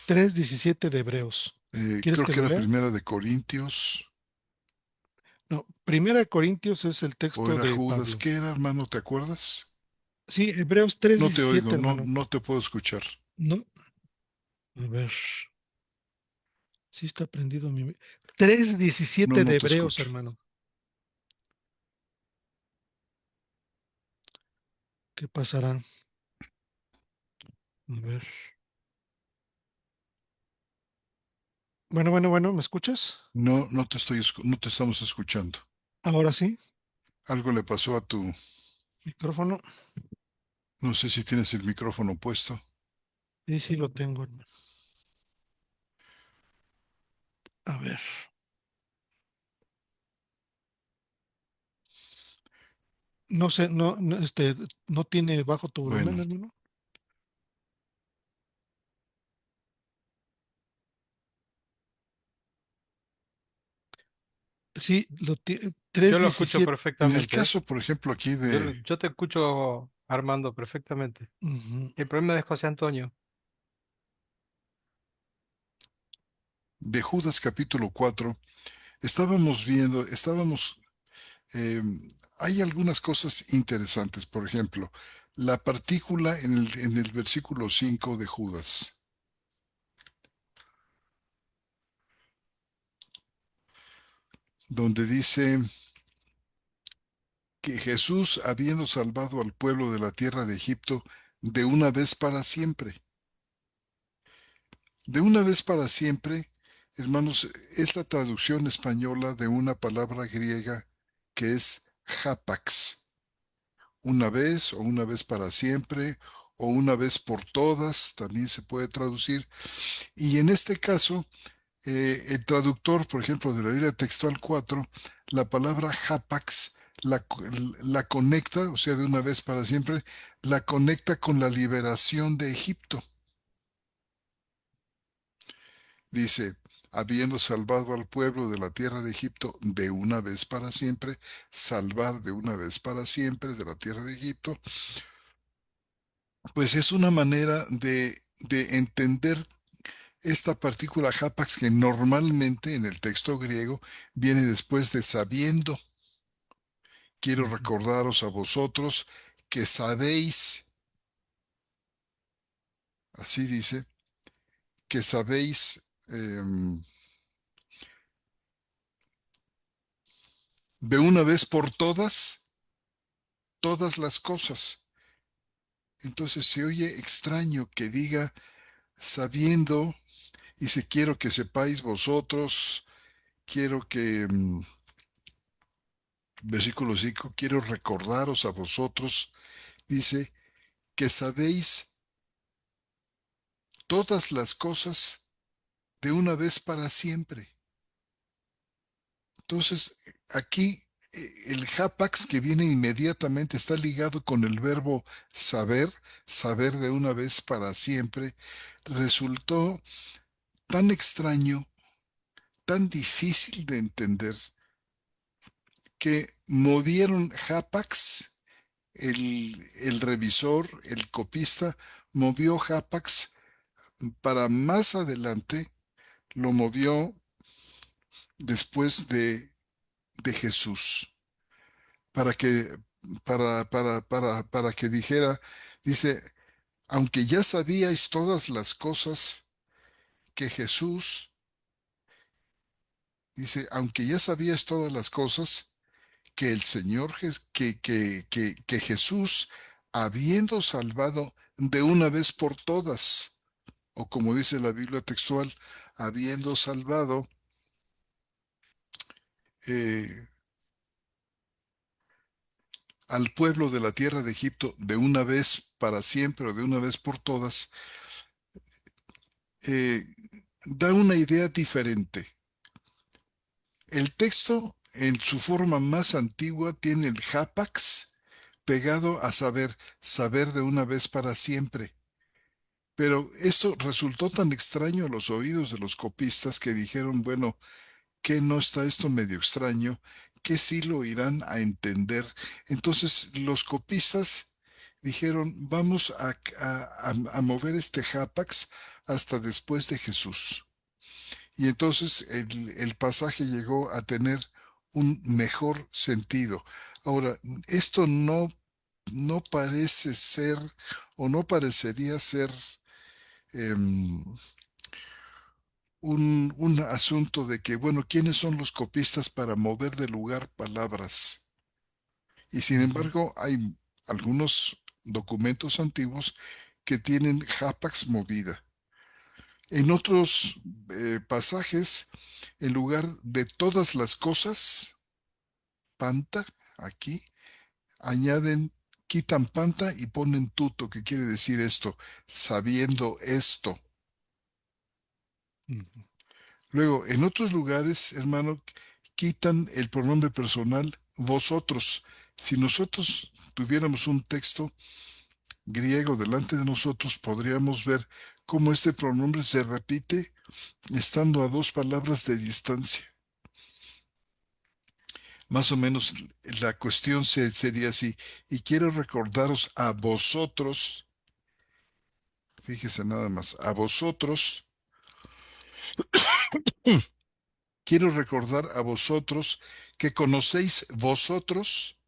3:17 de Hebreos. ¿Quieres Creo que que lo era lea? Primera de Corintios, No, Primera de Corintios es el o texto era de Judas. Pablo. ¿Qué era, hermano? ¿Te acuerdas? Sí, Hebreos No te 3:17, oigo, no, hermano. no te puedo escuchar. No, a ver, sí está prendido mi... tres No, diecisiete no de te Hebreos, escucho. hermano. ¿Qué pasará? A ver. Bueno, ¿me escuchas? No, no te estamos escuchando. Ahora sí, Algo le pasó a tu, micrófono. no sé si tienes el micrófono puesto. Sí, sí lo tengo, hermano. A ver. No sé, no tiene bajo tu Bueno, volumen, hermano. Sí, Yo tres lo escucho diecisiete. en el perfectamente, ¿eh? caso, por ejemplo, aquí Yo, de, yo te escucho, Armando, perfectamente. Ujú. El problema es José Antonio. de Judas capítulo 4, estábamos viendo, eh, hay algunas cosas interesantes. Por ejemplo, la partícula en el versículo 5 de Judas, donde dice que Jesús, habiendo salvado al pueblo de la tierra de Egipto, de una vez para siempre. De una vez para siempre, hermanos, es la traducción española de una palabra griega que es hapax. Una vez o una vez para siempre o una vez por todas, también se puede traducir. Y en este caso, el traductor, por ejemplo, de la Biblia Textual 4, la palabra hapax la conecta, o sea, de una vez para siempre, la conecta con la liberación de Egipto. Dice, habiendo salvado al pueblo de la tierra de Egipto de una vez para siempre, salvar de una vez para siempre de la tierra de Egipto, pues es una manera de entender esta partícula hapax que normalmente en el texto griego viene después de sabiendo. Quiero Ujú. recordaros a vosotros que sabéis, así dice, que sabéis de una vez por todas, todas las cosas. Entonces se oye extraño que diga sabiendo, y si quiero que sepáis vosotros, quiero que, versículo 5, quiero recordaros a vosotros, dice, que sabéis todas las cosas de una vez para siempre. Entonces, aquí el hapax que viene inmediatamente está ligado con el verbo saber, saber de una vez para siempre, resultó tan extraño, tan difícil de entender, que movieron hapax, el revisor, el copista, movió hapax para más adelante, lo movió después de Jesús, para que, para que dijera, dice, aunque ya sabíais todas las cosas que Jesús, dice, aunque ya sabíais todas las cosas que el Señor, que Jesús, habiendo salvado de una vez por todas, o como dice la Biblia textual, habiendo salvado eh, al pueblo de la tierra de Egipto de una vez para siempre o de una vez por todas, eh, da una idea diferente. El texto, en su forma más antigua, tiene el hapax pegado a saber, saber de una vez para siempre. Pero esto resultó tan extraño a los oídos de los copistas que dijeron, bueno, ¿qué no está esto medio extraño? ¿Qué sí lo irán a entender? Entonces los copistas dijeron, vamos a mover este Jápax hasta después de Jesús. Y entonces el pasaje llegó a tener un mejor sentido. Ahora, esto no parece ser o no parecería ser em, un asunto de que, bueno, ¿quiénes son los copistas para mover de lugar palabras? Y sin Ujú, embargo, hay algunos documentos antiguos que tienen Jápax movida. En otros pasajes, en lugar de todas las cosas, panta, aquí, añaden, quitan panta y ponen tuto, que quiere decir esto, sabiendo esto. ujú, Luego, en otros lugares, hermano, quitan el pronombre personal vosotros. Si nosotros tuviéramos un texto griego delante de nosotros, podríamos ver cómo este pronombre se repite estando a dos palabras de distancia. Más o menos la cuestión sería así. Y quiero recordaros a vosotros, fíjese nada más, a vosotros, quiero recordar a vosotros que conocéis vosotros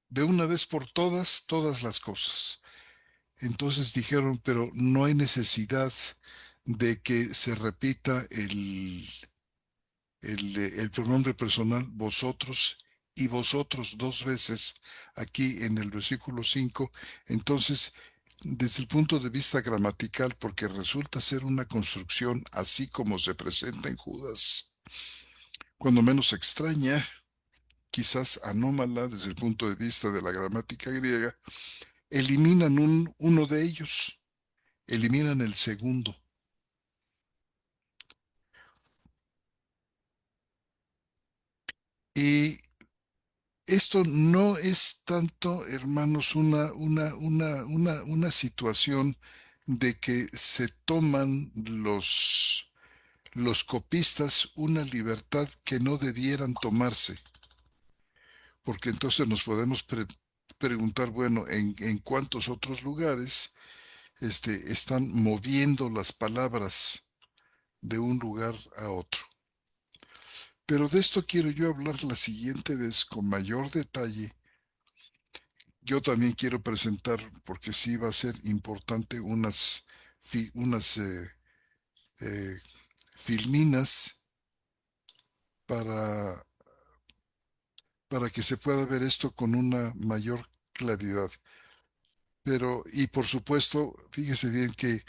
de una vez por todas las cosas. Entonces dijeron, pero no hay necesidad de que se repita el pronombre personal vosotros y vosotros dos veces aquí en el versículo 5. Entonces, desde el punto de vista gramatical, porque resulta ser una construcción así como se presenta en Judas, cuando menos extraña, quizás anómala desde el punto de vista de la gramática griega, eliminan uno de ellos, eliminan el segundo. Y esto no es tanto, hermanos, una situación de que se toman los copistas una libertad que no debieran tomarse, porque entonces nos podemos preguntar, bueno, en cuántos otros lugares están moviendo las palabras de un lugar a otro. Pero de esto quiero yo hablar la siguiente vez con mayor detalle. Yo también quiero presentar, porque sí va a ser importante, unas eh, filminas para, para que se pueda ver esto con una mayor claridad. Pero, y por supuesto, fíjese bien que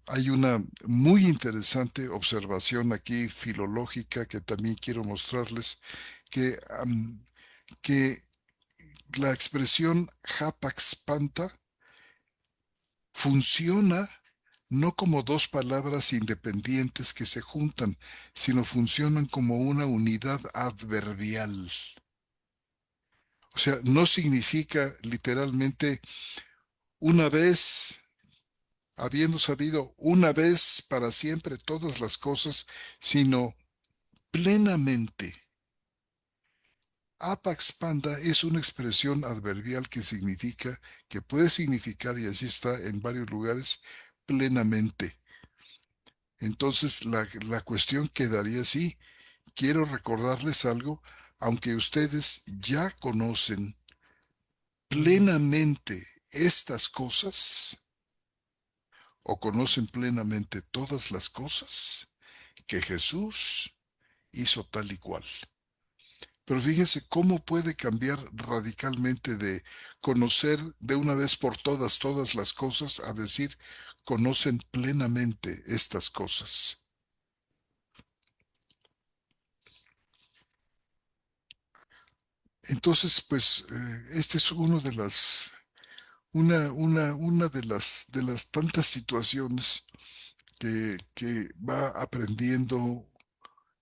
hay una muy interesante observación aquí filológica que también quiero mostrarles, que la expresión hapax panta funciona no como dos palabras independientes que se juntan, sino funcionan como una unidad adverbial. O sea, no significa literalmente una vez, habiendo sabido una vez para siempre todas las cosas, sino plenamente. Apax panda es una expresión adverbial que significa, que puede significar, y así está en varios lugares, plenamente. Entonces la cuestión quedaría así. Quiero recordarles algo, aunque ustedes ya conocen ujú, plenamente estas cosas, o conocen plenamente todas las cosas que Jesús hizo tal y cual. Pero fíjense cómo puede cambiar radicalmente de conocer de una vez por todas las cosas a decir conocen plenamente estas cosas. Entonces, pues, este es uno de las una de las tantas situaciones que va aprendiendo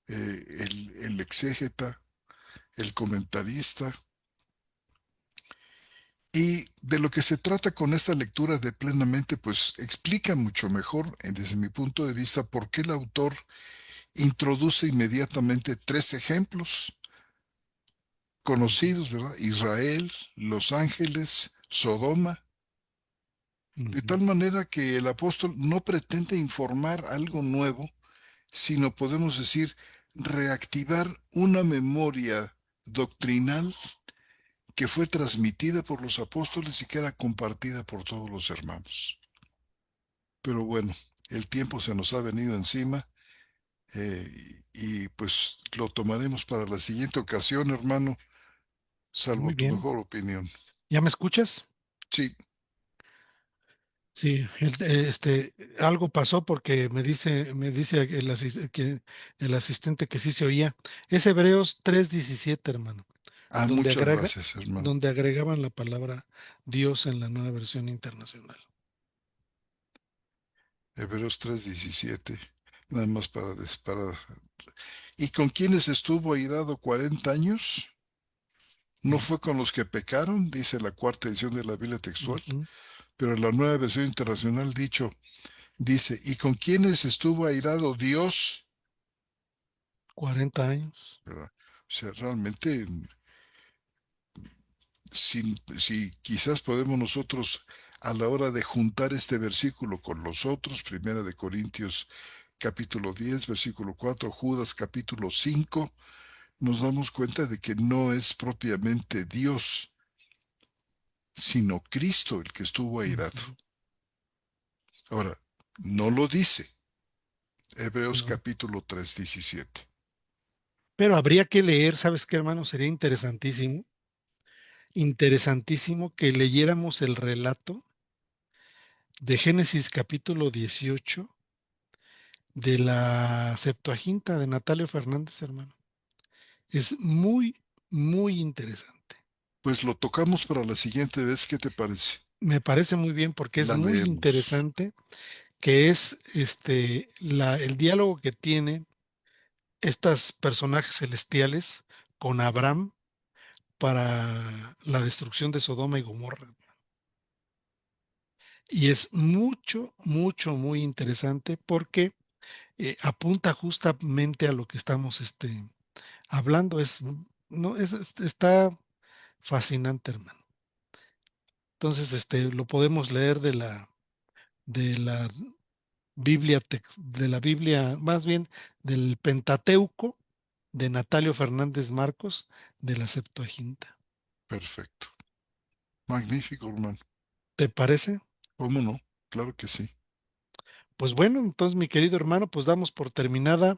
el exégeta, el comentarista, Y de lo que se trata con esta lectura de Plenamente, pues explica mucho mejor, desde mi punto de vista, por qué el autor introduce inmediatamente tres ejemplos Ujú, conocidos, ¿verdad? Israel, Los Ángeles, Sodoma, de ujú, tal manera que el apóstol no pretende informar algo nuevo, sino podemos decir, reactivar una memoria doctrinal que fue transmitida por los apóstoles y que era compartida por todos los hermanos. Pero bueno, el tiempo se nos ha venido encima, y pues lo tomaremos para la siguiente ocasión, hermano, salvo muy tu bien. mejor opinión. ¿Ya me escuchas? Sí, Sí, algo pasó porque me dice el asistente que sí se oía. Es Hebreos 3:17, hermano, donde muchas agrega, gracias, hermano. donde agregaban la palabra Dios en la nueva versión internacional. Hebreos 3:17, nada más ¿Y con quiénes estuvo airado 40 años? No Mm, fue con los que pecaron, dice la cuarta edición de la Biblia textual, ujú, pero en la nueva versión internacional dice, ¿y con quiénes estuvo airado Dios? 40 años. ¿Verdad? O sea, realmente, si quizás podemos nosotros, a la hora de juntar este versículo con los otros, Primera de Corintios capítulo 10 versículo 4, Judas capítulo 5, nos damos cuenta de que no es propiamente Dios, sino Cristo el que estuvo airado. Ujú, Ahora, no lo dice Hebreos no. capítulo 3 17. Pero habría que leer, ¿sabes qué, hermano? Sería interesantísimo que leyéramos el relato de Génesis capítulo 18 de la Septuaginta de Natalio Fernández, hermano. Es muy, muy interesante. Pues lo tocamos para la siguiente vez, ¿qué te parece? Me parece muy bien porque es La muy leemos. interesante que es el diálogo que tiene estos personajes celestiales con Abraham para la destrucción de Sodoma y Gomorra. Y es mucho, mucho, muy interesante porque apunta justamente a lo que estamos hablando. No, está fascinante, hermano. Entonces, lo podemos leer de la Biblia, más bien del Pentateuco de Natalio Fernández Marcos de la Septuaginta. Perfecto. Magnífico, hermano. ¿Te parece? ¿Cómo no? Claro que sí. Pues bueno, entonces mi querido hermano, pues damos por terminada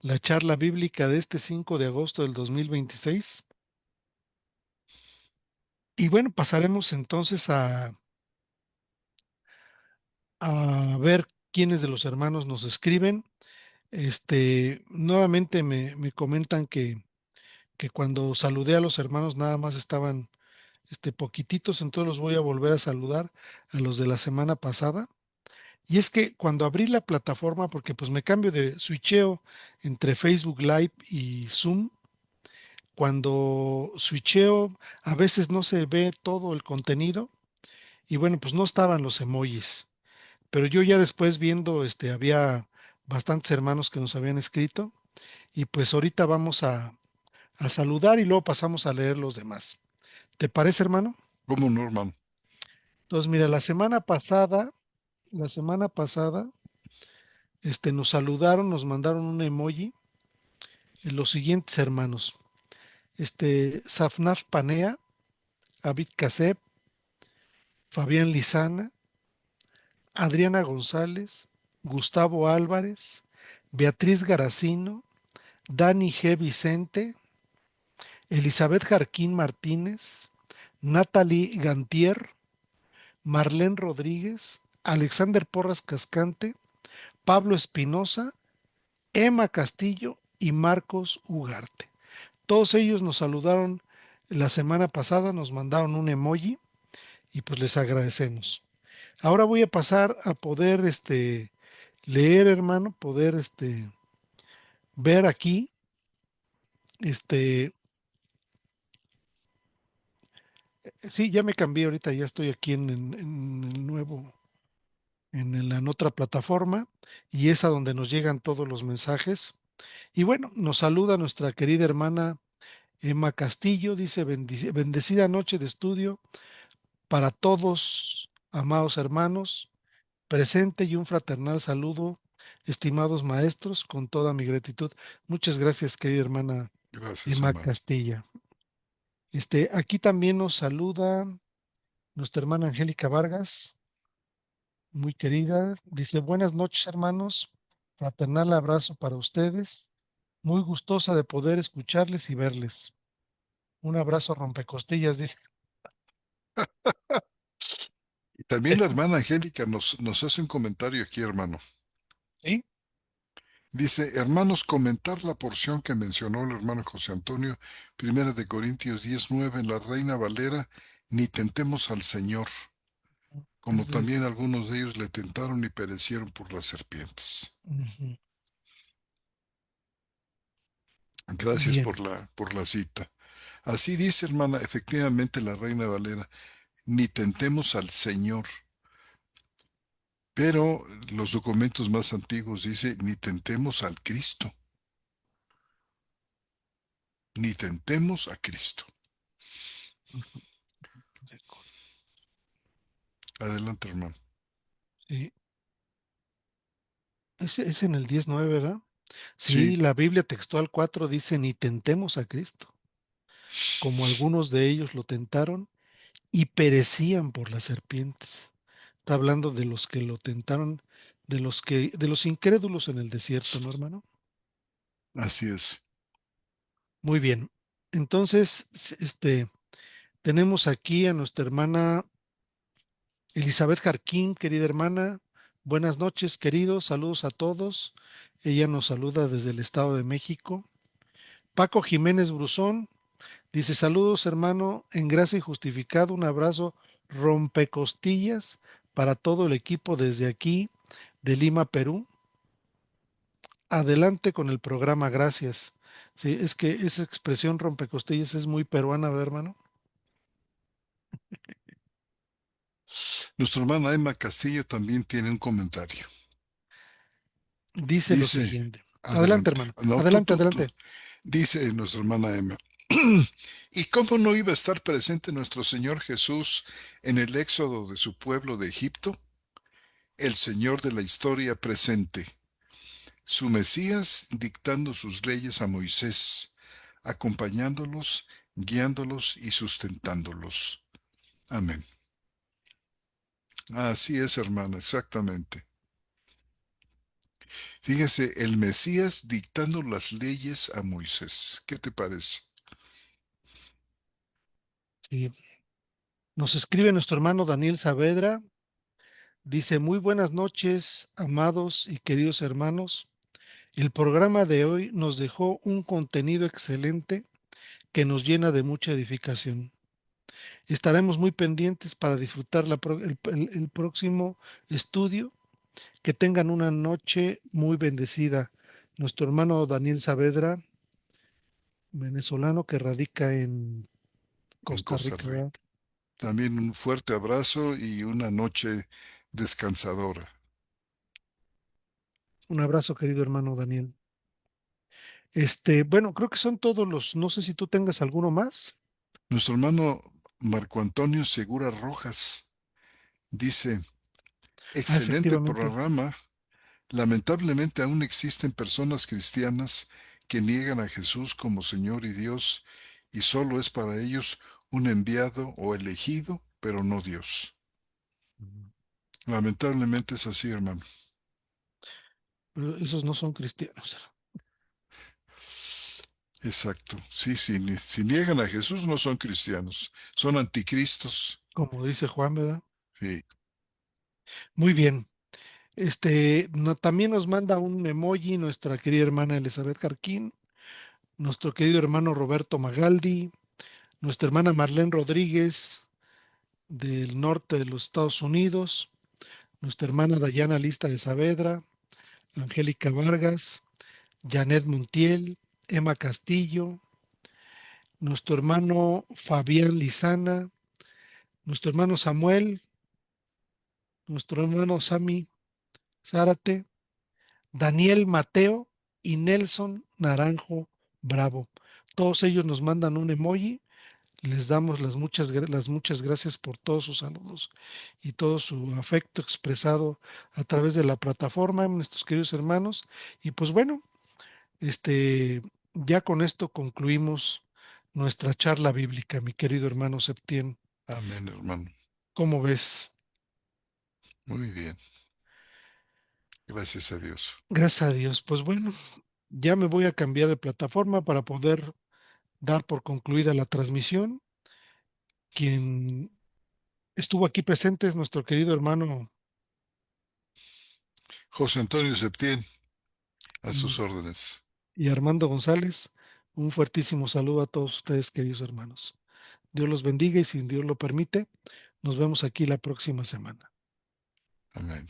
la charla bíblica de este 5 de agosto del 2026. Y bueno, pasaremos entonces a ver quiénes de los hermanos nos escriben. Nuevamente me comentan que cuando saludé a los hermanos nada más estaban poquititos, entonces los voy a volver a saludar a los de la semana pasada. Y es que cuando abrí la plataforma, porque pues me cambio de switcheo entre Facebook Live y Zoom, cuando switcheo a veces no se ve todo el contenido y bueno, pues no estaban los emojis. Pero yo ya después viendo, había bastantes hermanos que nos habían escrito y pues ahorita vamos a saludar y luego pasamos a leer los demás. ¿Te parece, hermano? ¿Cómo no, hermano? Entonces, mira, la semana pasada, nos saludaron, nos mandaron un emoji, los siguientes hermanos, Safnaf Panea, Abid Kaseb, Fabián Lizana, Adriana González, Gustavo Álvarez, Beatriz Garacino, Dani G. Vicente, Elizabeth Jarquín Martínez, Natalie Gantier, Marlene Rodríguez, Alexander Porras Cascante, Pablo Espinosa, Emma Castillo y Marcos Ugarte. Todos ellos nos saludaron la semana pasada, nos mandaron un emoji y pues les agradecemos. Ahora voy a pasar a poder leer, hermano, poder ver aquí este, Sí, ya me cambié ahorita, ya estoy aquí en el nuevo, en otra plataforma y es a donde nos llegan todos los mensajes. Y bueno, nos saluda nuestra querida hermana Emma Castillo, dice bendecida noche de estudio para todos, amados hermanos, presente y un fraternal saludo, estimados maestros, con toda mi gratitud. Muchas gracias, querida hermana Gracias, Emma hermano. Castilla. Aquí también nos saluda nuestra hermana Angélica Vargas, muy querida. Dice, buenas noches, hermanos. Fraternal abrazo para ustedes. Muy gustosa de poder escucharles y verles. Un abrazo rompecostillas, dice. Y también la hermana Angélica nos hace un comentario aquí, hermano. ¿Sí? Dice, hermanos, comentar la porción que mencionó el hermano José Antonio, Primera de Corintios 10:9 en la Reina Valera, ni tentemos al Señor, como también Entonces, algunos de ellos le tentaron y perecieron por las serpientes. ujú, Gracias bien. por la cita. Así dice, hermana, efectivamente la Reina Valera, ni tentemos al Señor. Pero los documentos más antiguos dice, ni tentemos al Cristo, ni tentemos a Cristo. Ujú, de acuerdo. Adelante, hermano. Sí, es en el 10:9, ¿verdad? Sí, Sí, la Biblia textual 4 dice, ni tentemos a Cristo, como algunos de ellos lo tentaron y perecían por las serpientes. Está hablando de los que lo tentaron, de los incrédulos en el desierto, ¿no, hermano? así es. Muy bien. Entonces, tenemos aquí a nuestra hermana Elizabeth Jarquín, querida hermana. Buenas noches, queridos. Saludos a todos. Ella nos saluda desde el Estado de México. Paco Jiménez Bruzón dice: saludos, hermano, en gracia y justificado. Un abrazo rompecostillas para todo el equipo desde aquí de Lima, Perú. Adelante con el programa, gracias. Sí, es que esa expresión rompecostillas es muy peruana, ¿verdad, hermano? Nuestra hermana Emma Castillo también tiene un comentario. Dice lo Dice, siguiente. Adelante, adelante. hermano. No, Adelante, adelante. dice nuestra hermana Emma. ¿Y cómo no iba a estar presente nuestro Señor Jesús en el éxodo de su pueblo de Egipto? El Señor de la historia presente, su Mesías dictando sus leyes a Moisés, acompañándolos, guiándolos y sustentándolos. Amén. Así es, hermana, exactamente. Fíjese, el Mesías dictando las leyes a Moisés. ¿Qué te parece? Sí. Nos escribe nuestro hermano Daniel Saavedra. Dice, muy buenas noches, amados y queridos hermanos. El programa de hoy nos dejó un contenido excelente que nos llena de mucha edificación. Estaremos muy pendientes para disfrutar el próximo estudio. Que tengan una noche muy bendecida. Nuestro hermano Daniel Saavedra, venezolano que radica en En Costa Costa Rica, Rica. ¿verdad? También un fuerte abrazo y una noche descansadora. Un abrazo, querido hermano Daniel. Bueno, creo que son todos no sé si tú tengas alguno más. Nuestro hermano Marco Antonio Segura Rojas dice, Ah, excelente efectivamente. programa. Lamentablemente aún existen personas cristianas que niegan a Jesús como Señor y Dios y solo es para ellos un enviado o elegido, pero no Dios. Lamentablemente es así, hermano. Pero esos no son cristianos. Exacto. Sí, sí, si niegan a Jesús no son cristianos, son anticristos. Como dice Juan, ¿verdad? Sí, Muy bien. También nos manda un emoji nuestra querida hermana Elizabeth Jarquín, nuestro querido hermano Roberto Magaldi, nuestra hermana Marlene Rodríguez del norte de los Estados Unidos, nuestra hermana Dayana Lista de Saavedra, Angélica Vargas, Janet Montiel, Emma Castillo, nuestro hermano Fabián Lizana, nuestro hermano Samuel, nuestro hermano Sami Zárate, Daniel Mateo y Nelson Naranjo Bravo. Todos ellos nos mandan un emoji. Les damos las muchas gracias por todos sus saludos y todo su afecto expresado a través de la plataforma, nuestros queridos hermanos. Y pues bueno, ya con esto concluimos nuestra charla bíblica, mi querido hermano Septién. Amén, hermano. ¿Cómo ves? Muy bien. Gracias a Dios. Gracias a Dios. Pues bueno, ya me voy a cambiar de plataforma para poder dar por concluida la transmisión. Quien estuvo aquí presente es nuestro querido hermano José Antonio Septién, a sus y, órdenes. y Armando González. Un fuertísimo saludo a todos ustedes, queridos hermanos. Dios los bendiga y si Dios lo permite, nos vemos aquí la próxima semana. Amén.